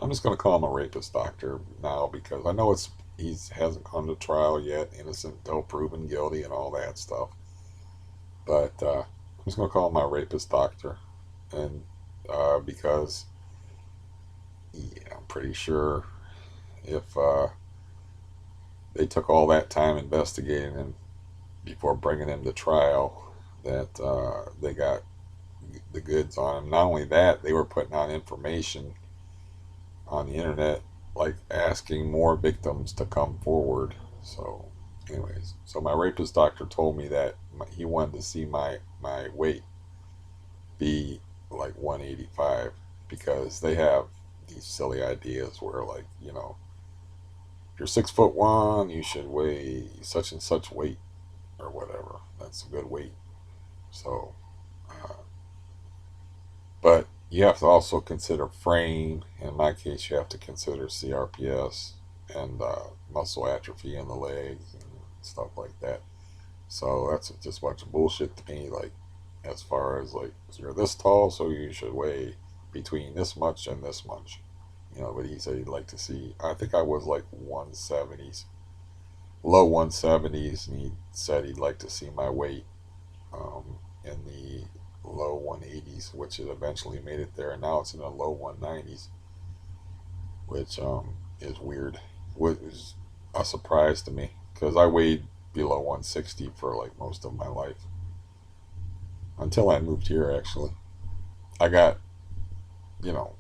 I'm just gonna call him a rapist doctor now because I know he hasn't gone to trial yet, innocent until proven guilty, and all that stuff. But I'm just gonna call him my rapist doctor, and because yeah, I'm pretty sure if they took all that time investigating him before bringing him to trial, that they got the goods on him. Not only that, they were putting out information on the internet, like asking more victims to come forward. So, anyways, so my rapist doctor told me that he wanted to see my weight be like 185 because they have these silly ideas where, like, if you're 6'1", you should weigh such and such weight or whatever. That's a good weight. So, uh, but you have to also consider frame. In my case, you have to consider CRPS and muscle atrophy in the legs and stuff like that. So that's just a bunch of bullshit to me. Like, as far as like, you're this tall, so you should weigh between this much and this much. But he said he'd like to see. I think I was like 170s, low 170s, and he said he'd like to see my weight in the low 180s, which it eventually made it there. And now it's in the low 190s, which is weird. Was a surprise to me because I weighed below 160 for like most of my life until I moved here. Actually, I got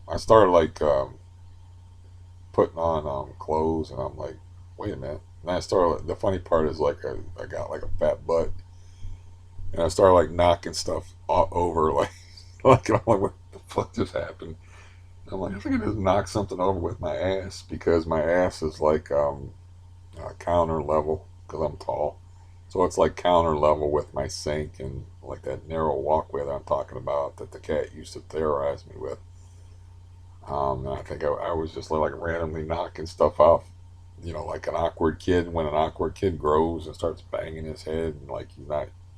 I started like putting on clothes, and I'm like, wait a minute. And I started. The funny part is like I got like a fat butt, and I started like knocking stuff all over, like I'm like, what the fuck just happened? I'm like, I think I just knocked something over with my ass because my ass is like counter level because I'm tall, so it's like counter level with my sink and like that narrow walkway that I'm talking about that the cat used to terrorize me with. And I think I was just like randomly knocking stuff off, like an awkward kid when an awkward kid grows and starts banging his head and like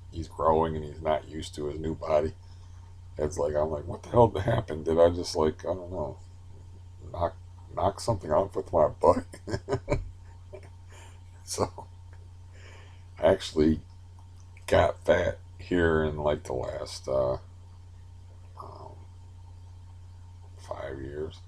he's growing and he's not used to his new body. It's like I'm like, what the hell happened? Did I just like I don't know knock knock something off with my butt? So I actually got fat here in like the last um, 5 years.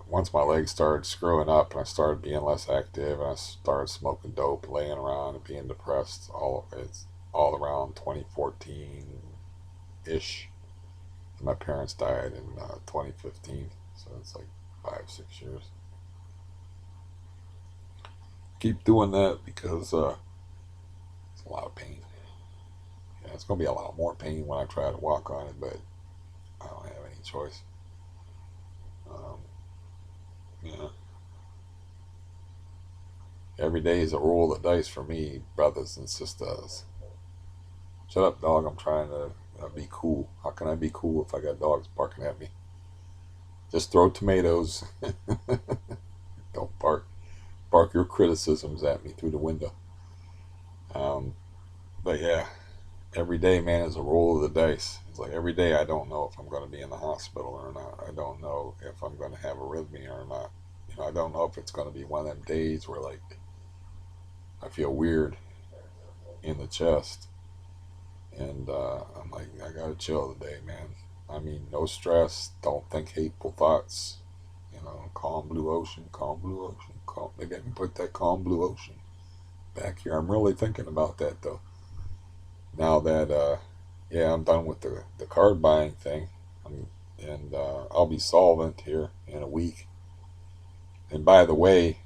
Once my legs started screwing up and I started being less active and I started smoking dope, laying around and being depressed, it's all around 2014 ish. My parents died in 2015, so it's like 5, 6 years. Keep doing that because it's a lot of pain. Yeah, it's gonna be a lot more pain when I try to walk on it, but I don't have any choice. Um, yeah, every day is a roll of the dice for me, brothers and sisters. Shut up, dog. I'm trying to be cool. How can I be cool if I got dogs barking at me? Just throw tomatoes. Don't bark. Bark your criticisms at me through the window. Um, but yeah, every day, man, is a roll of the dice. It's like every day I don't know if I'm going to be in the hospital or not. I don't know if I'm going to have arrhythmia or not. I don't know if it's going to be one of them days where like I feel weird in the chest, and I'm like, I gotta chill today, man. I mean, no stress. Don't think hateful thoughts. Calm blue ocean, calm blue ocean. Calm. Maybe I can put that calm blue ocean back here. I'm really thinking about that though. Now that yeah, I'm done with the card buying thing, and I'll be solvent here in a week. And by the way,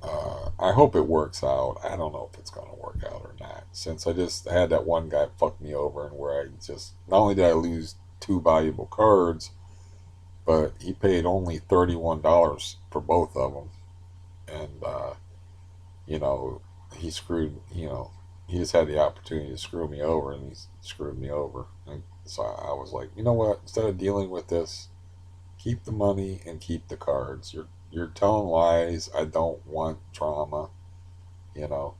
I hope it works out. I don't know if it's going to work out or not. Since I just had that one guy fuck me over, and where I just not only did I lose two valuable cards, but he paid only $31 for both of them, and you know he screwed. He just had the opportunity to screw me over, and he screwed me over. And so I was like, you know what? Instead of dealing with this, keep the money and keep the cards. You're telling lies. I don't want drama. You know,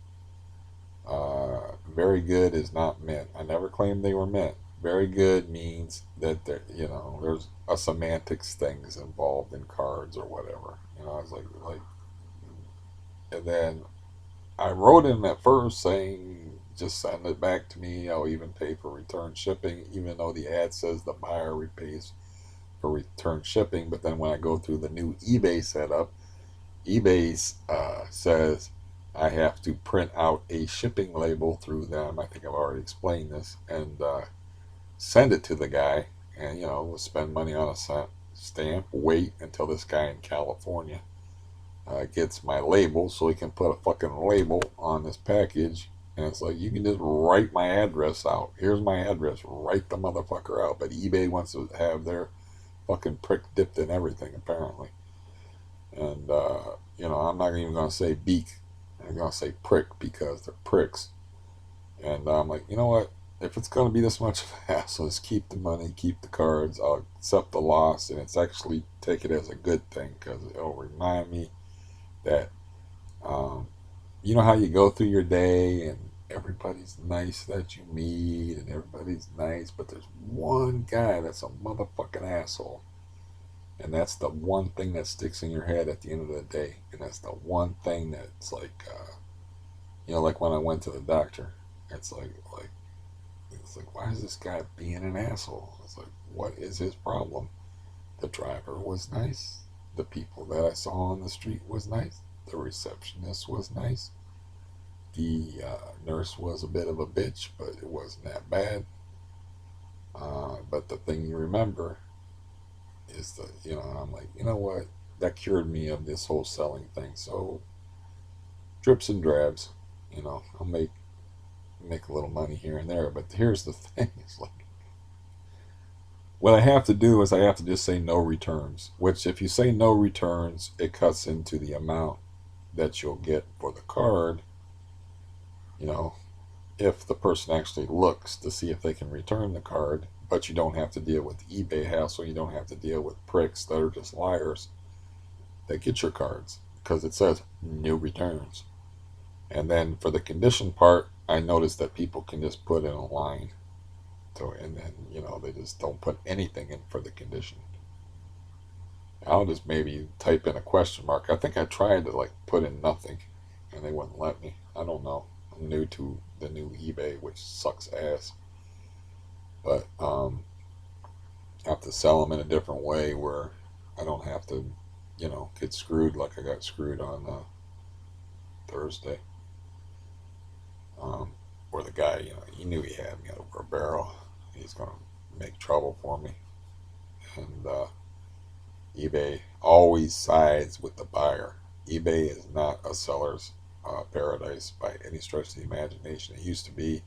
very good is not meant. I never claimed they were meant. Very good means that there's a semantics things involved in cards or whatever. I was like, and then I wrote him at first saying just send it back to me. I'll even pay for return shipping, even though the ad says the buyer pays for return shipping. But then when I go through the new eBay setup, eBay says I have to print out a shipping label through them. I think I've already explained this, and send it to the guy. And we'll spend money on a stamp. Wait until this guy in California gets my label, so he can put a fucking label on this package. And it's like, you can just write my address out. Here's my address. Write the motherfucker out. But eBay wants to have their fucking prick dipped in everything, apparently. And I'm not even gonna say beak. I'm gonna say prick because they're pricks. And I'm like, you know what? If it's gonna be this much of a hassle, just keep the money, keep the cards. I'll accept the loss, and it's actually take it as a good thing because it'll remind me that you know how you go through your day and everybody's nice that you meet and everybody's nice, but there's one guy that's a motherfucking asshole. And that's the one thing that sticks in your head at the end of the day. And that's the one thing that's like, like when I went to the doctor, it's like, why is this guy being an asshole? It's like, what is his problem? The driver was nice. The people that I saw on the street was nice. The receptionist was nice. The nurse was a bit of a bitch, but it wasn't that bad. But the thing you remember is I'm like, you know what? That cured me of this whole selling thing. So drips and drabs, I'll make a little money here and there. But here's the thing: it's like what I have to do is I have to just say no returns. Which, if you say no returns, it cuts into the amount that you'll get for the card. You know, if the person actually looks to see if they can return the card, but you don't have to deal with the eBay hassle. You don't have to deal with pricks that are just liars that get your cards because it says no returns. And then for the condition part, I noticed that people can just put in a line. So, and then, they just don't put anything in for the condition. I'll just maybe type in a question mark. I think I tried to like put in nothing and they wouldn't let me. I don't know. I'm new to the new eBay, which sucks ass. But I have to sell them in a different way where I don't have to, get screwed like I got screwed on Thursday. Where the guy, he knew he had me over a barrel. He's going to make trouble for me. And eBay always sides with the buyer. eBay is not a seller's paradise by any stretch of the imagination. It used to be.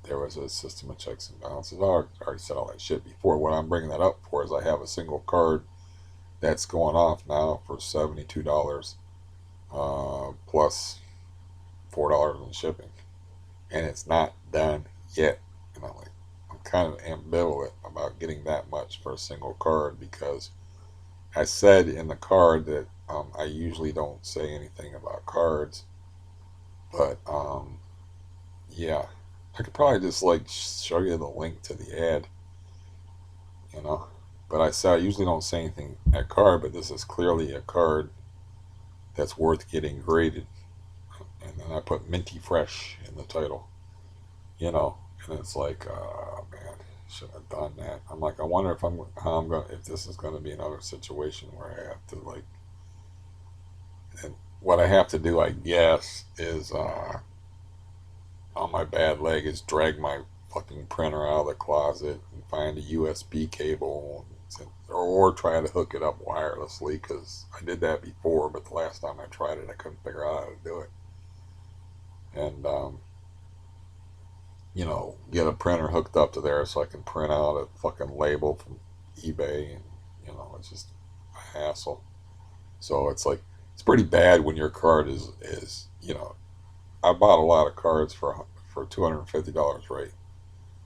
There was a system of checks and balances. I already said all that shit before. What I'm bringing that up for is I have a single card that's going off now for $72 plus $4 in shipping. And it's not done yet. And I'm kind of ambivalent about getting that much for a single card because I said in the card that I usually don't say anything about cards, but yeah, I could probably just like show you the link to the ad, you know. But I said I usually don't say anything at card, but this is clearly a card that's worth getting graded, and then I put minty fresh in the title, and it's like, man, should have done that. I'm like, I wonder if this is gonna be another situation where I have to like, and what I have to do, I guess, is on my bad leg is drag my fucking printer out of the closet and find a USB cable or try to hook it up wirelessly because I did that before, but the last time I tried it, I couldn't figure out how to do it. And, get a printer hooked up to there so I can print out a fucking label from eBay. And, it's just a hassle. So it's like, it's pretty bad when your card is. I bought a lot of cards for $250, right?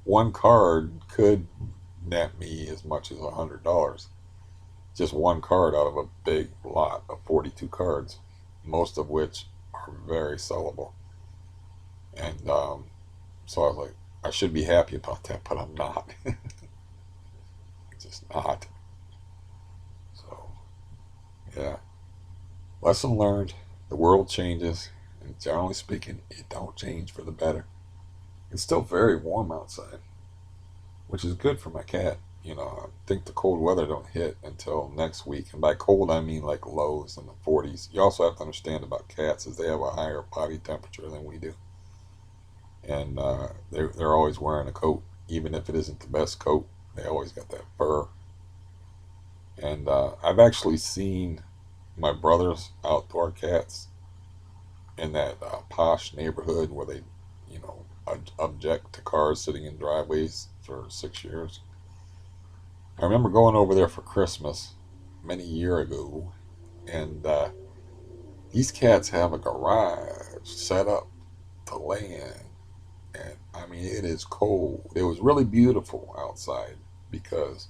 One card could net me as much as $100. Just one card out of a big lot of 42 cards, most of which are very sellable. And so I was like, I should be happy about that, but I'm not. Just not. So, yeah. Lesson learned. The world changes. And generally speaking, it don't change for the better. It's still very warm outside, which is good for my cat. I think the cold weather don't hit until next week. And by cold, I mean like lows in the 40s. You also have to understand about cats is they have a higher body temperature than we do. And they're always wearing a coat. Even if it isn't the best coat, they always got that fur. And I've actually seen my brother's outdoor cats in that posh neighborhood where they, object to cars sitting in driveways for 6 years. I remember going over there for Christmas many years ago, and these cats have a garage set up to lay in, and I mean it is cold. It was really beautiful outside because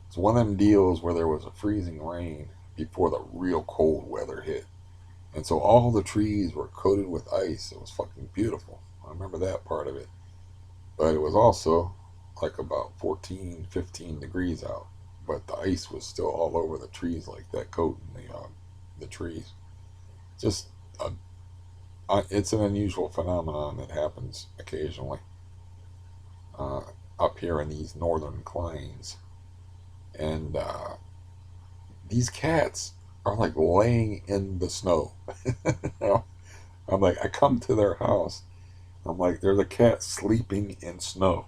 it's one of them deals where there was a freezing rain before the real cold weather hit. And so all the trees were coated with ice. It was fucking beautiful. I remember that part of it. But it was also like about 14, 15 degrees out. But the ice was still all over the trees, like that coating the trees. Just a, it's an unusual phenomenon that happens occasionally uh, up here in these northern climes. And these cats are like laying in the snow. I'm like, I come to their house. I'm like, there's a cat sleeping in snow.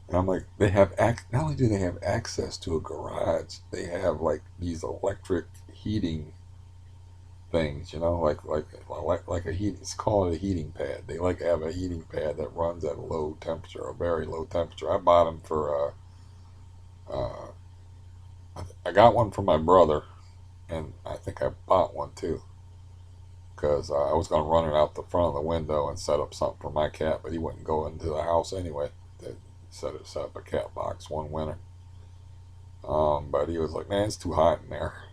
And I'm like, they have not only do they have access to a garage, they have like these electric heating things, like a heat. It's called a heating pad. They like have a heating pad that runs at a low temperature, a very low temperature. I bought them for uh, I got one for my brother, and I think I bought one too because I was going to run it out the front of the window and set up something for my cat, but he wouldn't go into the house anyway. They set up a cat box one winter. But he was like, man, it's too hot in there.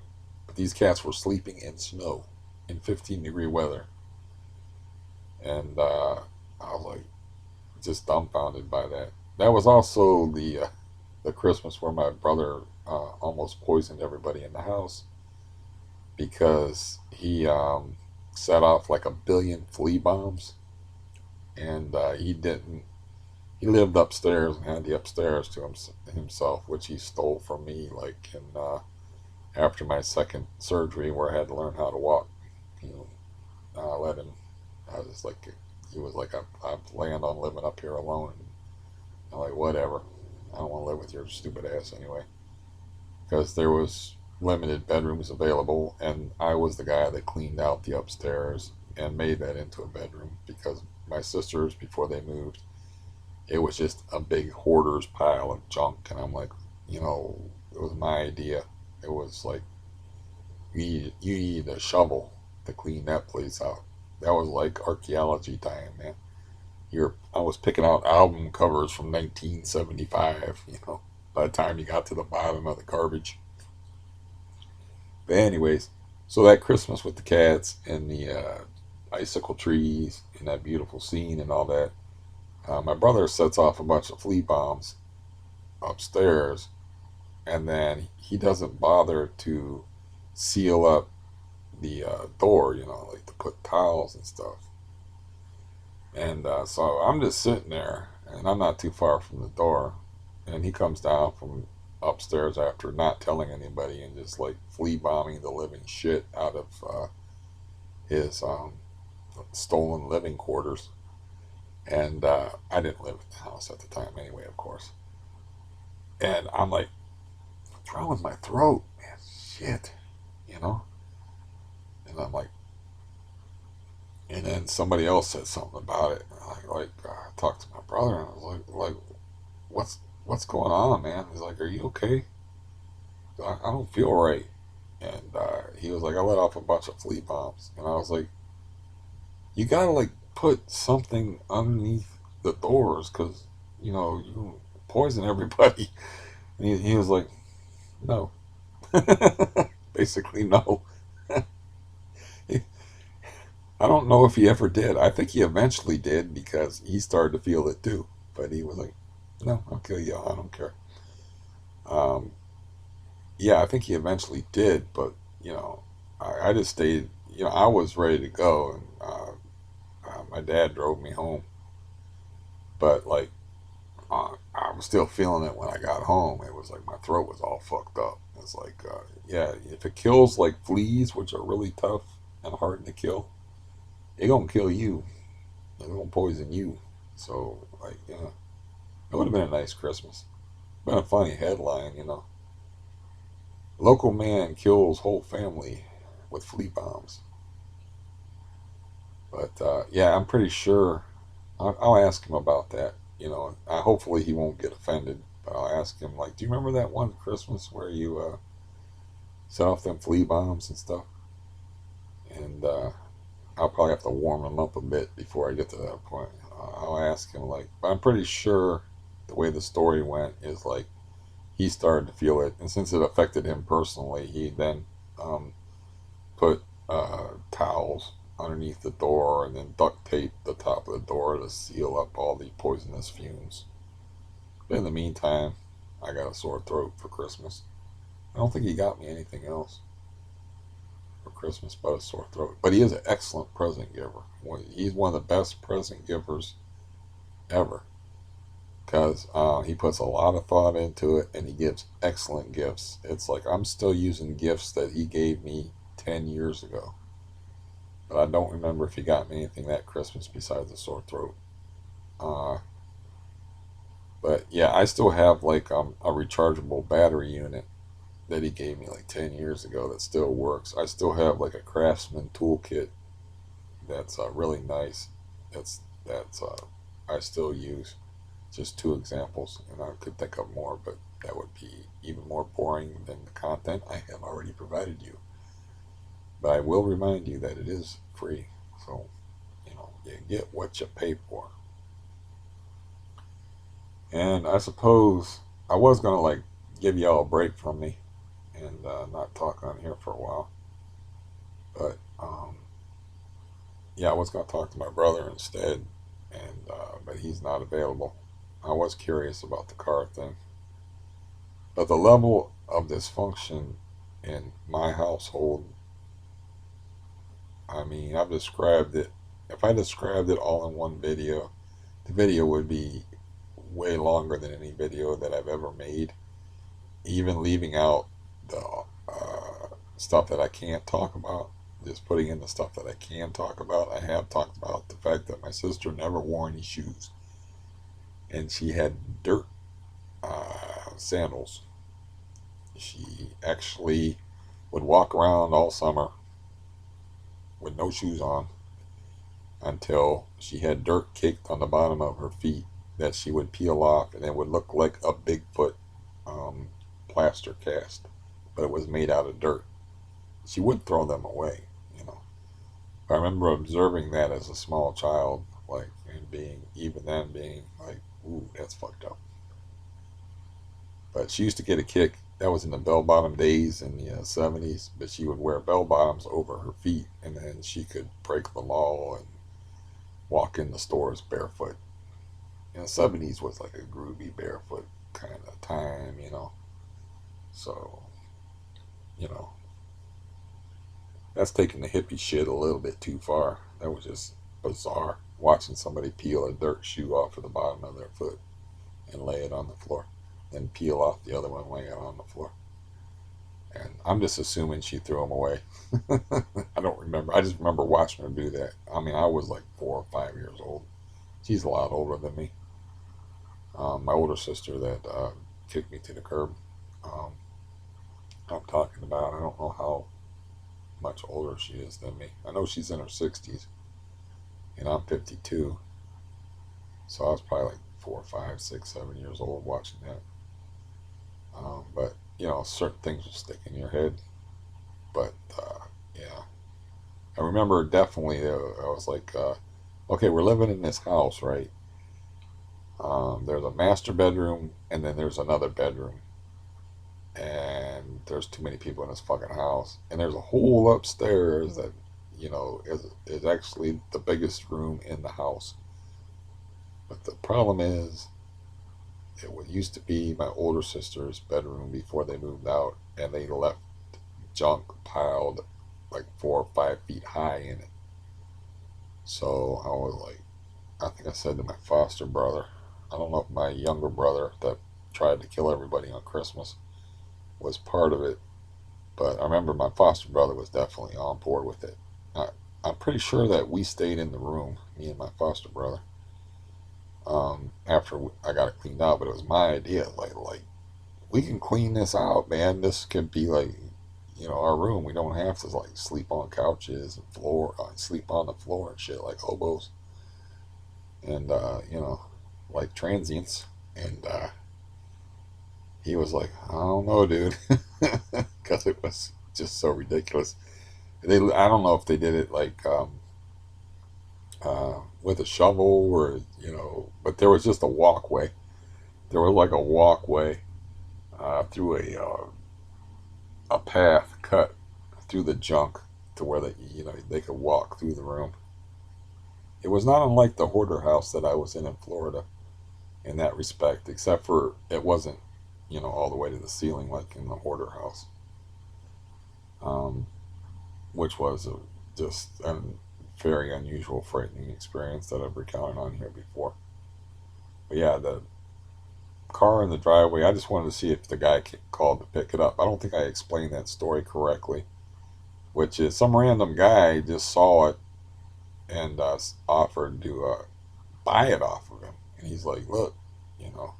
But these cats were sleeping in snow in 15-degree weather. And I was like, just dumbfounded by that. That was also the Christmas where my brother almost poisoned everybody in the house because he set off like 1 billion flea bombs, and he didn't. He lived upstairs and had the upstairs to himself, which he stole from me, like in after my second surgery where I had to learn how to walk. You know, I let him. I was like, he was like, I planned on living up here alone. And I'm like, whatever. I don't want to live with your stupid ass anyway. Because there was limited bedrooms available, and I was the guy that cleaned out the upstairs and made that into a bedroom because my sisters, before they moved, it was just a big hoarder's pile of junk. And I'm like, it was my idea. It was like, you need a shovel to clean that place out. That was like archaeology time, man. I was picking out album covers from 1975, by the time you got to the bottom of the garbage. But anyways, so that Christmas with the cats and the icicle trees and that beautiful scene and all that, my brother sets off a bunch of flea bombs upstairs, and then he doesn't bother to seal up the door, like to put towels and stuff. And so I'm just sitting there, and I'm not too far from the door, and he comes down from upstairs after not telling anybody and just like flea bombing the living shit out of his stolen living quarters. And I didn't live in the house at the time anyway, of course. And I'm like, what's wrong with my throat, man? Shit, you know? And I'm like, and then somebody else said something about it. I talked to my brother, and I was like, what's going on, man? He's like, are you okay? I don't feel right. And he was like, I let off a bunch of flea bombs, and I was like, you gotta like put something underneath the doors, cause you poison everybody. And he was like, no, basically no. I don't know if he ever did. I think he eventually did because he started to feel it too. But he was like, no, I'll kill you. I don't care. Um, yeah, I think he eventually did, but I just stayed. I was ready to go, and my dad drove me home. But like, I was still feeling it when I got home. It was like my throat was all fucked up. It's like, yeah, if it kills like fleas, which are really tough and hard to kill, it gonna kill you. It gonna poison you. So like, it would have been a nice Christmas. Been a funny headline. Local man kills whole family with flea bombs. But yeah, I'm pretty sure I'll ask him about that. Hopefully he won't get offended. But I'll ask him like, do you remember that one Christmas where you set off them flea bombs and stuff? And I'll probably have to warm him up a bit before I get to that point. I'll ask him like, but I'm pretty sure the way the story went is like he started to feel it, and since it affected him personally, he then put towels underneath the door and then duct tape the top of the door to seal up all the poisonous fumes. But in the meantime, I got a sore throat for Christmas. I don't think he got me anything else for Christmas but a sore throat. But he is an excellent present giver. He's one of the best present givers ever because he puts a lot of thought into it and he gives excellent gifts. It's like I'm still using gifts that he gave me 10 years ago. But I don't remember if he got me anything that Christmas besides a sore throat. Uh, but yeah, I still have like a rechargeable battery unit that he gave me like 10 years ago that still works. I still have like a Craftsman toolkit that's really nice. That's I still use. Just two examples, and I could think of more, but that would be even more boring than the content I have already provided you. But I will remind you that it is free, so you get what you pay for. And I suppose I was gonna like give y'all a break from me and not talk on here for a while, but yeah, I was gonna talk to my brother instead, and but he's not available. I was curious about the car thing. But the level of dysfunction in my household, I mean, I've described it. If I described it all in one video, the video would be way longer than any video that I've ever made, even leaving out the stuff that I can't talk about. Just putting in the stuff that I can talk about. I have talked about the fact that my sister never wore any shoes, and she had dirt sandals. She actually would walk around all summer with no shoes on until she had dirt caked on the bottom of her feet that she would peel off, and it would look like a Bigfoot um, plaster cast, but it was made out of dirt. She would throw them away. I remember observing that as a small child, like, and even then being like, ooh, that's fucked up. But she used to get a kick. That was in the bell bottom days in the 70s. But she would wear bell bottoms over her feet, and then she could break the law and walk in the stores barefoot. And the 70s was like a groovy barefoot kind of time. So, you know, that's taking the hippie shit a little bit too far. That was just bizarre. Watching somebody peel a dirt shoe off of the bottom of their foot and lay it on the floor. Then peel off the other one, lay it on the floor. And I'm just assuming she threw them away. I don't remember. I just remember watching her do that. I mean, I was like 4 or 5 years old. She's a lot older than me. My older sister that kicked me to the curb. Um, I'm talking about. I don't know how much older she is than me. I know she's in her 60s, and I'm 52. So I was probably like 4, 5, 6, 7 years old watching that. But certain things will stick in your head. But yeah, I remember definitely. I was like, okay, we're living in this house, right? There's a master bedroom, and then there's another bedroom, and there's too many people in this fucking house, and there's a whole upstairs that is actually the biggest room in the house. But the problem is, it used to be my older sister's bedroom before they moved out, and they left junk piled like 4 or 5 feet high in it. So I was like, I think I said to my foster brother, I don't know if my younger brother that tried to kill everybody on Christmas was part of it, but I remember my foster brother was definitely on board with it. I, I'm pretty sure that we stayed in the room, me and my foster brother, after I got it cleaned out, but it was my idea. Like we can clean this out, man. This could be like, our room. We don't have to like sleep on couches and sleep on the floor and shit like hobos and like transients. And he was like, I don't know, dude, because it was just so ridiculous. I don't know if they did it like with a shovel or but there was just a walkway. There was like a walkway through a path cut through the junk to where they could walk through the room. It was not unlike the hoarder house that I was in Florida in that respect, except for it wasn't, all the way to the ceiling like in the hoarder house, um, which was just a very unusual, frightening experience that I've recounted on here before. But yeah, the car in the driveway, I just wanted to see if the guy called to pick it up. I don't think I explained that story correctly, which is some random guy just saw it and offered to buy it off of him. And he's like, look, you know,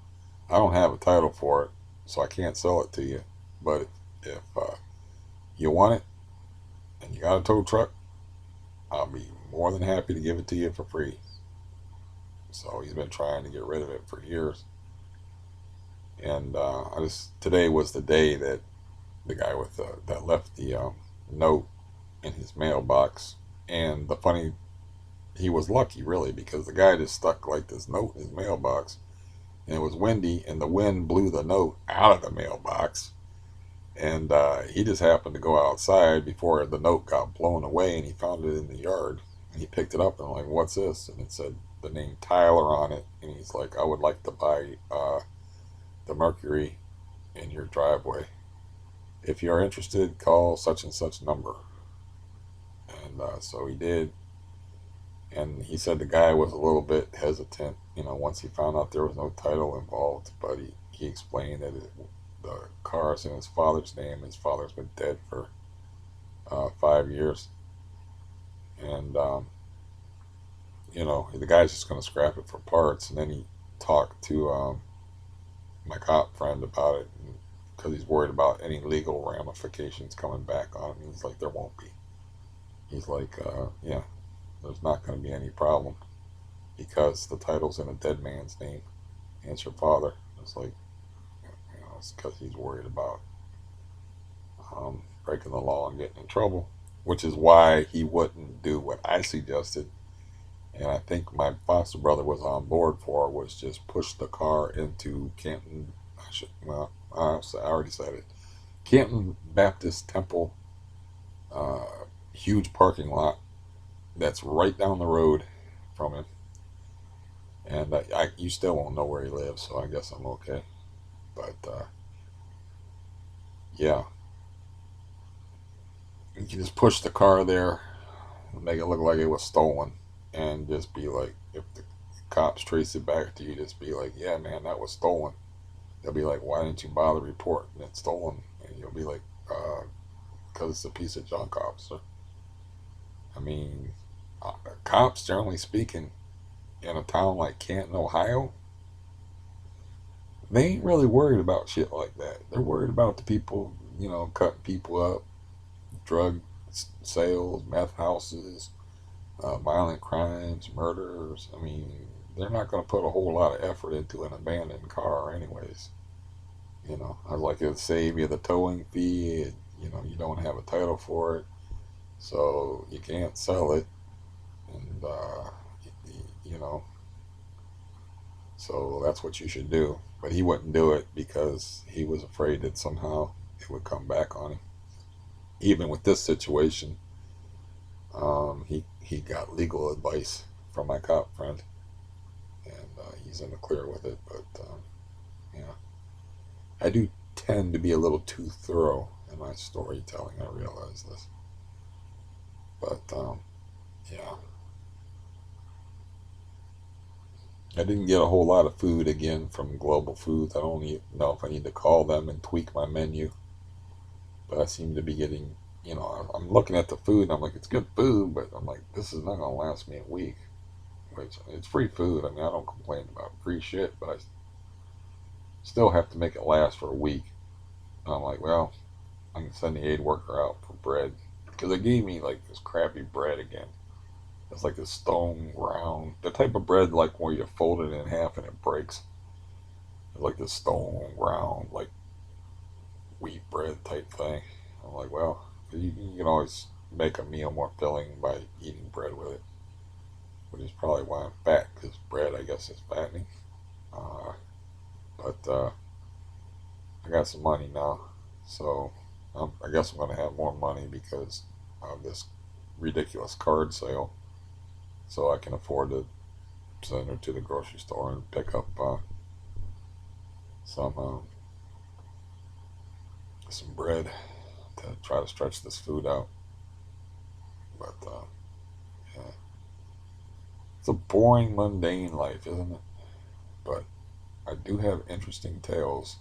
I don't have a title for it, so I can't sell it to you. But if you want it and you got a tow truck, I'll be more than happy to give it to you for free. So he's been trying to get rid of it for years. And today was the day that the guy with that left the note in his mailbox. And he was lucky really, because the guy just stuck like this note in his mailbox, and it was windy, and the wind blew the note out of the mailbox, and he just happened to go outside before the note got blown away, and he found it in the yard, and he picked it up and I'm like, what's this? And it said the name Tyler on it, and he's like, I would like to buy the Mercury in your driveway. If you're interested, call such and such number. And so he did. And he said the guy was a little bit hesitant, once he found out there was no title involved. But he explained that the car's in his father's name. His father's been dead for 5 years. And, the guy's just going to scrap it for parts. And then he talked to my cop friend about it, because he's worried about any legal ramifications coming back on him. He's like, there won't be. He's like, yeah, there's not going to be any problem, because the title's in a dead man's name, and it's your father. It's like, it's because he's worried about breaking the law and getting in trouble, which is why he wouldn't do what I suggested. And I think my foster brother was on board for, was just push the car into Canton. I already said it. Canton Baptist Temple, uh, huge parking lot that's right down the road from him. And you still won't know where he lives, so I guess I'm okay. But yeah, you can just push the car there, make it look like it was stolen, and just be like, if the cops trace it back to you, just be like, yeah, man, that was stolen. They'll be like, why didn't you bother reporting it stolen? And you'll be like, because it's a piece of junk, officer. I mean, cops, generally speaking, in a town like Canton, Ohio, they ain't really worried about shit like that. They're worried about the people, cutting people up, drug sales, meth houses, violent crimes, murders. I mean, they're not going to put a whole lot of effort into an abandoned car, anyways. I was like, it'll save you the towing fee. You don't have a title for it, so you can't sell it, and you know, so that's what you should do. But he wouldn't do it because he was afraid that somehow it would come back on him. Even with this situation, he got legal advice from my cop friend, and he's in the clear with it. But yeah, I do tend to be a little too thorough in my storytelling. I realize this, but yeah, I didn't get a whole lot of food again from Global Foods. I don't even know if I need to call them and tweak my menu, but I seem to be getting. I'm looking at the food and I'm like, it's good food, but I'm like, this is not gonna last me a week. Which, it's free food. I mean, I don't complain about free shit, but I still have to make it last for a week. And I'm like, well, I can send the aid worker out for bread, because they gave me like this crappy bread again. It's like this stone round, the type of bread like where you fold it in half and it breaks. It's like this stone round, like wheat bread type thing. I'm like, well, you can always make a meal more filling by eating bread with it, which is probably why I'm fat, because bread, I guess, is fattening. Uh, but I got some money now, so I guess I'm gonna have more money, because of this ridiculous card sale, so I can afford to send her to the grocery store and pick up some some bread to try to stretch this food out. But yeah, it's a boring, mundane life, isn't it? But I do have interesting tales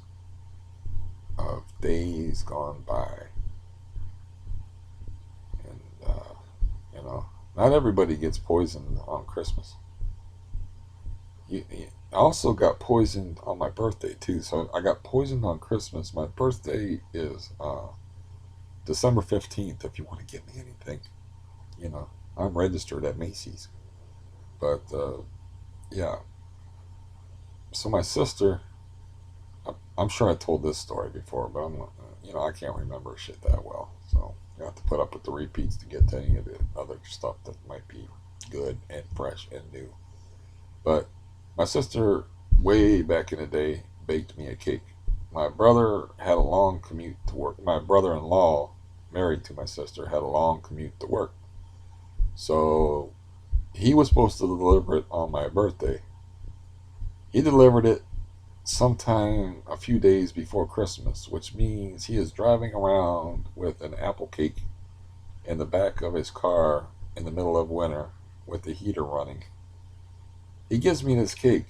of days gone by, and you know, not everybody gets poisoned on Christmas. I also got poisoned on my birthday too. So I got poisoned on Christmas. My birthday is December 15th. If you want to get me anything, you know, I'm registered at Macy's. But yeah, so my sister, I'm sure I told this story before, but I can't remember shit that well. So you have to put up with the repeats to get to any of the other stuff that might be good and fresh and new. But my sister, way back in the day, baked me a cake. My brother had a long commute to work. My brother in law, married to my sister, had a long commute to work. So he was supposed to deliver it on my birthday. He delivered it sometime a few days before Christmas, which means he is driving around with an apple cake in the back of his car in the middle of winter with the heater running. He gives me this cake.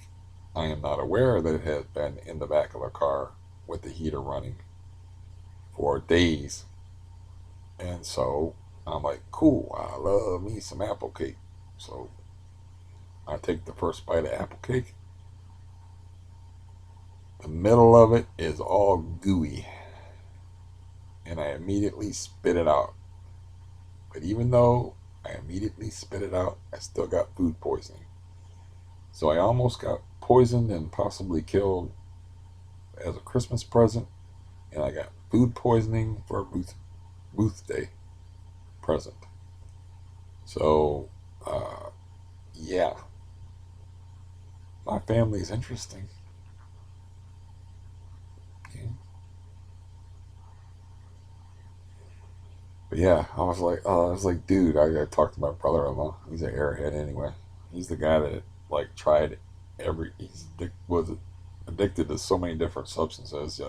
I am not aware that it has been in the back of a car with the heater running for days. And so I'm like, cool, I love me some apple cake. So I take the first bite of apple cake. The middle of it is all gooey. And I immediately spit it out. But even though I immediately spit it out, I still got food poisoning. So I almost got poisoned and possibly killed as a Christmas present. And I got food poisoning for a Booth Day present. So, yeah, my family is interesting. Yeah. But yeah, dude, I gotta talk to my brother-in-law. He's an airhead anyway. He's the guy that like tried was addicted to so many different substances.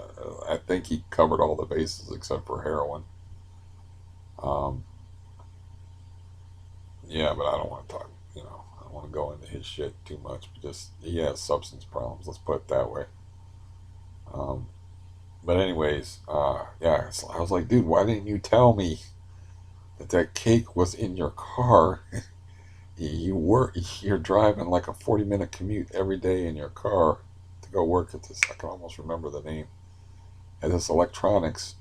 I think he covered all the bases except for heroin. Um, yeah, but I don't want to talk. I don't want to go into his shit too much. But just he has substance problems. Let's put it that way. Um, but anyways, yeah, I was like, dude, why didn't you tell me that cake was in your car? You're driving like a 40-minute commute every day in your car to go work at this. I can almost remember the name at this electronics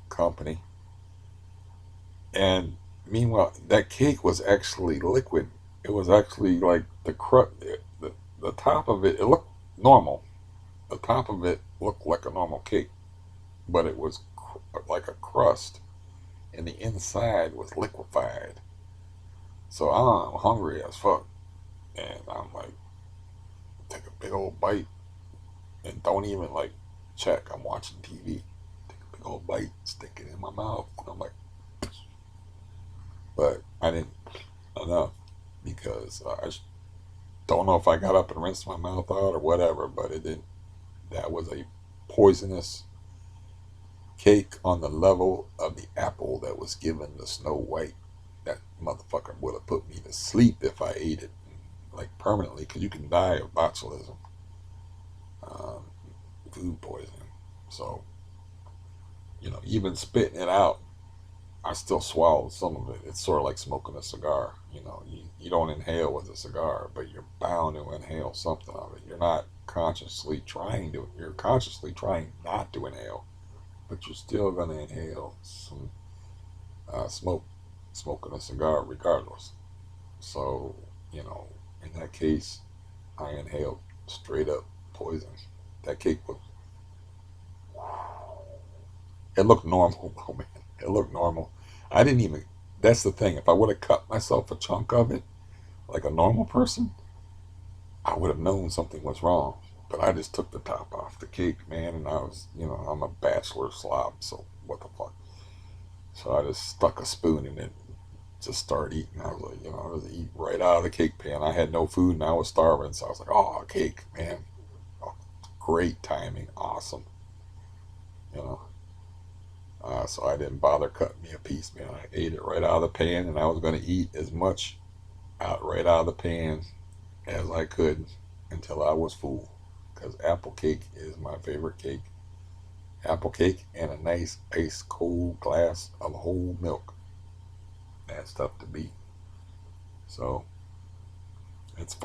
company. And meanwhile, that cake was actually liquid. It was actually like the top of it. It looked normal. The top of it looked like a normal cake, but it was like a crust, and the inside was liquefied. So I'm hungry as fuck, and I'm like, take a big old bite, and don't even like check. I'm watching TV. Take a big old bite, stick it in my mouth. And I'm like, but I didn't enough because I don't know if I got up and rinsed my mouth out or whatever, but it didn't. That was a poisonous cake on the level of the apple that was given to Snow White. That motherfucker would have put me to sleep if I ate it, like permanently, because you can die of botulism, um, food poisoning. So, even spitting it out, I still swallowed some of it. It's sort of like smoking a cigar. You don't inhale with a cigar, but you're bound to inhale something of it. You're not consciously trying to, you're consciously trying not to inhale, but you're still going to inhale some smoke, smoking a cigar regardless. So, in that case, I inhaled straight up poison. That cake was, it looked normal though, man. It looked normal. I didn't even, that's the thing. If I would have cut myself a chunk of it, like a normal person, I would have known something was wrong. But I just took the top off the cake, man, and I'm a bachelor slob, so what the fuck. So I just stuck a spoon in it, just start eating. I was like, I was eating right out of the cake pan. I had no food and I was starving, so I was like, oh, cake, man, oh, great timing, awesome, you know. So I didn't bother cutting me a piece, man. I ate it right out of the pan, and I was going to eat as much right out of the pan as I could until I was full. Because apple cake is my favorite cake. Apple cake and a nice ice cold glass of whole milk. That's tough to beat. So it's.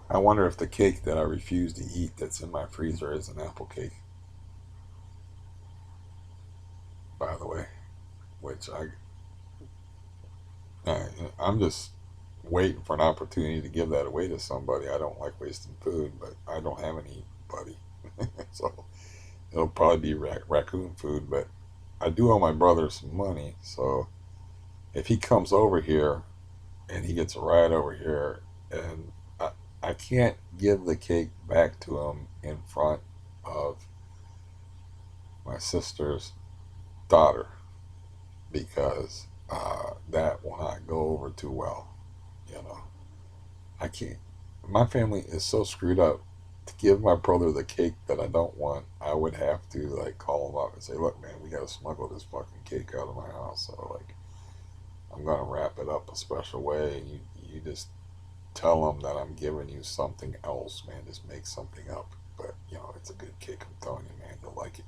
I wonder if the cake that I refuse to eat that's in my freezer is an apple cake. By the way, which I'm just waiting for an opportunity to give that away to somebody. I don't like wasting food, but I don't have anybody, so it'll probably be raccoon food. But I do owe my brother some money, so if he comes over here and he gets a ride over here, and I can't give the cake back to him in front of my sister's daughter because that will not go over too well. You know, I can't. My family is so screwed up. To give my brother the cake that I don't want, I would have to like call him up and say, "Look, man, we got to smuggle this fucking cake out of my house. So like, I'm gonna wrap it up a special way. And you just tell them that I'm giving you something else, man. Just make something up. But it's a good cake. I'm telling you, man, you'll like it.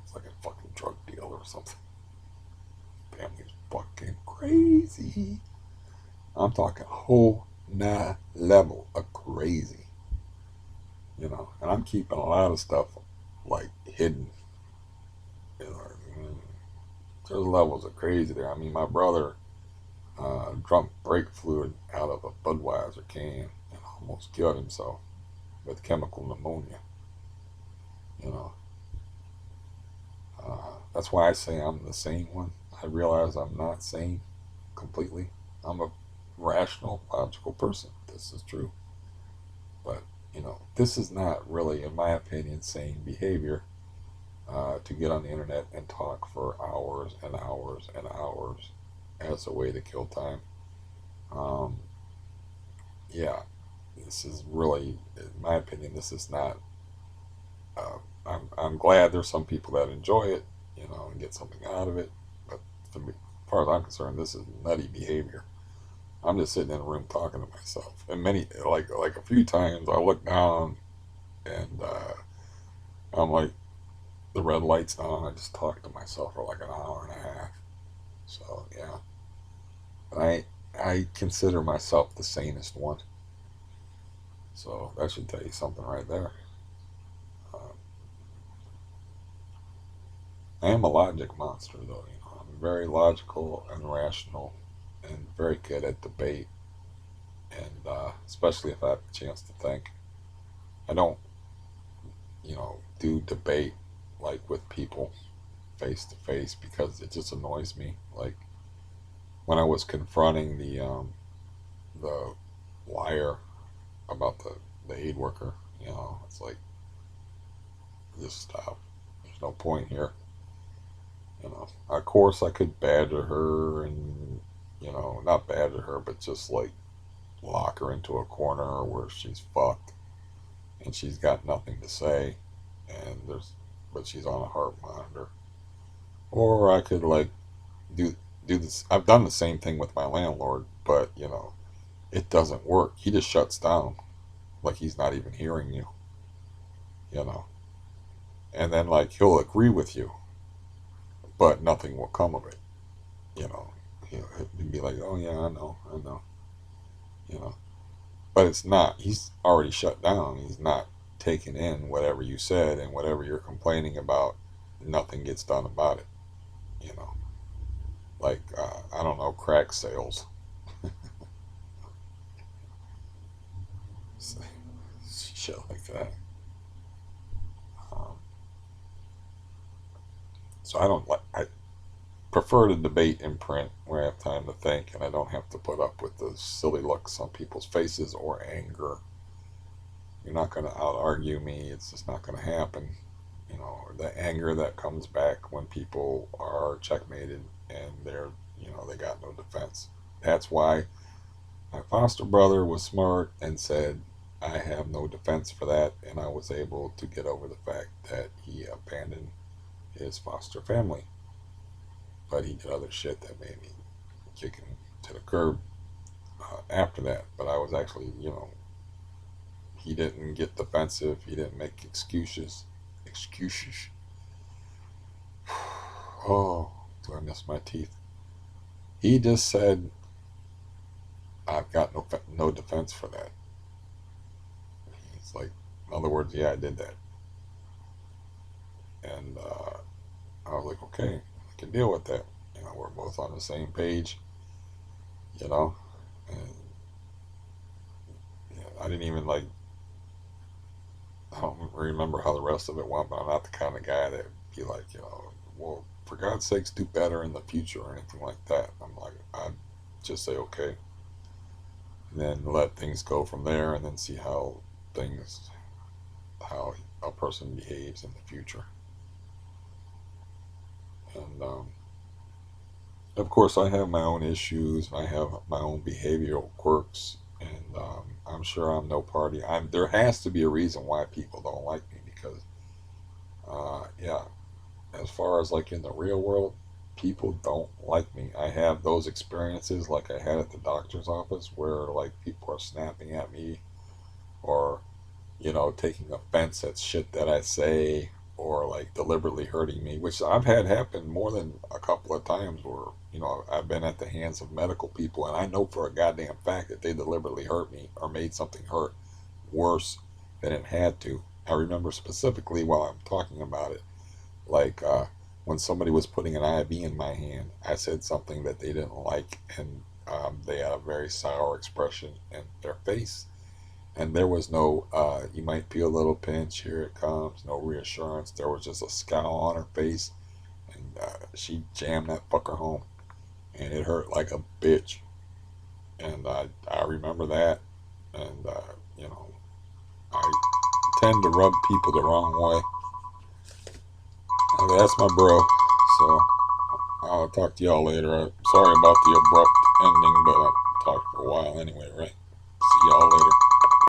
It's like a fucking drug deal or something. Family's fucking crazy. I'm talking whole nine level of crazy. And I'm keeping a lot of stuff like hidden. You know, there's levels of crazy there. I mean, my brother drunk brake fluid out of a Budweiser can and almost killed himself with chemical pneumonia. You know, that's why I say I'm the sane one. I realize I'm not sane completely. I'm a rational, logical person. This is true. But, this is not really, in my opinion, sane behavior to get on the internet and talk for hours and hours and hours as a way to kill time. Um, yeah, this is really, in my opinion, this is not. I'm glad there's some people that enjoy it, and get something out of it. But to me, as far as I'm concerned, this is nutty behavior. I'm just sitting in a room talking to myself, and like a few times I look down and I'm like, the red light's on. I just talk to myself for like an hour and a half. So yeah, I consider myself the sanest one. So that should tell you something right there. Um, I am a logic monster, though. I'm very logical and rational, and very good at debate, and especially if I have a chance to think. I don't, do debate like with people face to face because it just annoys me. Like when I was confronting the liar about the aid worker, it's like just stop. There's no point here. Of course I could badger her and not badger her, but just like lock her into a corner where she's fucked and she's got nothing to say, and but she's on a heart monitor. Or I could like do do this. I've done the same thing with my landlord, but it doesn't work. He just shuts down, like he's not even hearing you, you know. And then like he'll agree with you, but nothing will come of it, you know. He'll be like, "Oh yeah, I know," you know. But it's not. He's already shut down. He's not taking in whatever you said, and whatever you're complaining about. Nothing gets done about it, you know. Like I don't know, crack sales, shit like that. Um, so I don't like. I prefer to debate in print where I have time to think and I don't have to put up with the silly looks on people's faces or anger. You're not going to out argue me. It's just not going to happen. you know, the anger that comes back when people are checkmated and they're, you know, they got no defense. That's why my foster brother was smart and said, I have no defense for that. And I was able to get over the fact that he abandoned his foster family. But he did other shit that made me kick him to the curb after that. But I was actually, you know, he didn't get defensive. He didn't make excuses. Excuses. Oh, do I miss my teeth? He just said, I've got no defense for that. It's like, in other words, yeah, I did that. And I was like, okay, I can deal with that. You know, we're both on the same page, you know. And yeah, I didn't even like, I don't remember how the rest of it went, but I'm not the kind of guy that be like, you know, well, for God's sakes, do better in the future or anything like that. I'm like, I'd just say, okay, and then let things go from there and then see things, how a person behaves in the future. And of course, I have my own issues. I have my own behavioral quirks, and I'm sure I'm no party. There has to be a reason why people don't like me because, yeah, as far as like in the real world, people don't like me. I have those experiences like I had at the doctor's office where like people are snapping at me or you know, taking offense at shit that I say or like deliberately hurting me, which I've had happen more than a couple of times where, you know, I've been at the hands of medical people and I know for a goddamn fact that they deliberately hurt me or made something hurt worse than it had to. I remember specifically while I'm talking about it, like when somebody was putting an IV in my hand, I said something that they didn't like and they had a very sour expression in their face and there was no you might feel a little pinch, here it comes, no reassurance. There was just a scowl on her face and she jammed that fucker home and it hurt like a bitch. And I remember that. And you know, I tend to rub people the wrong way. And that's my bro. So I'll talk to y'all later. Sorry about the abrupt ending, but I talked for a while anyway, right?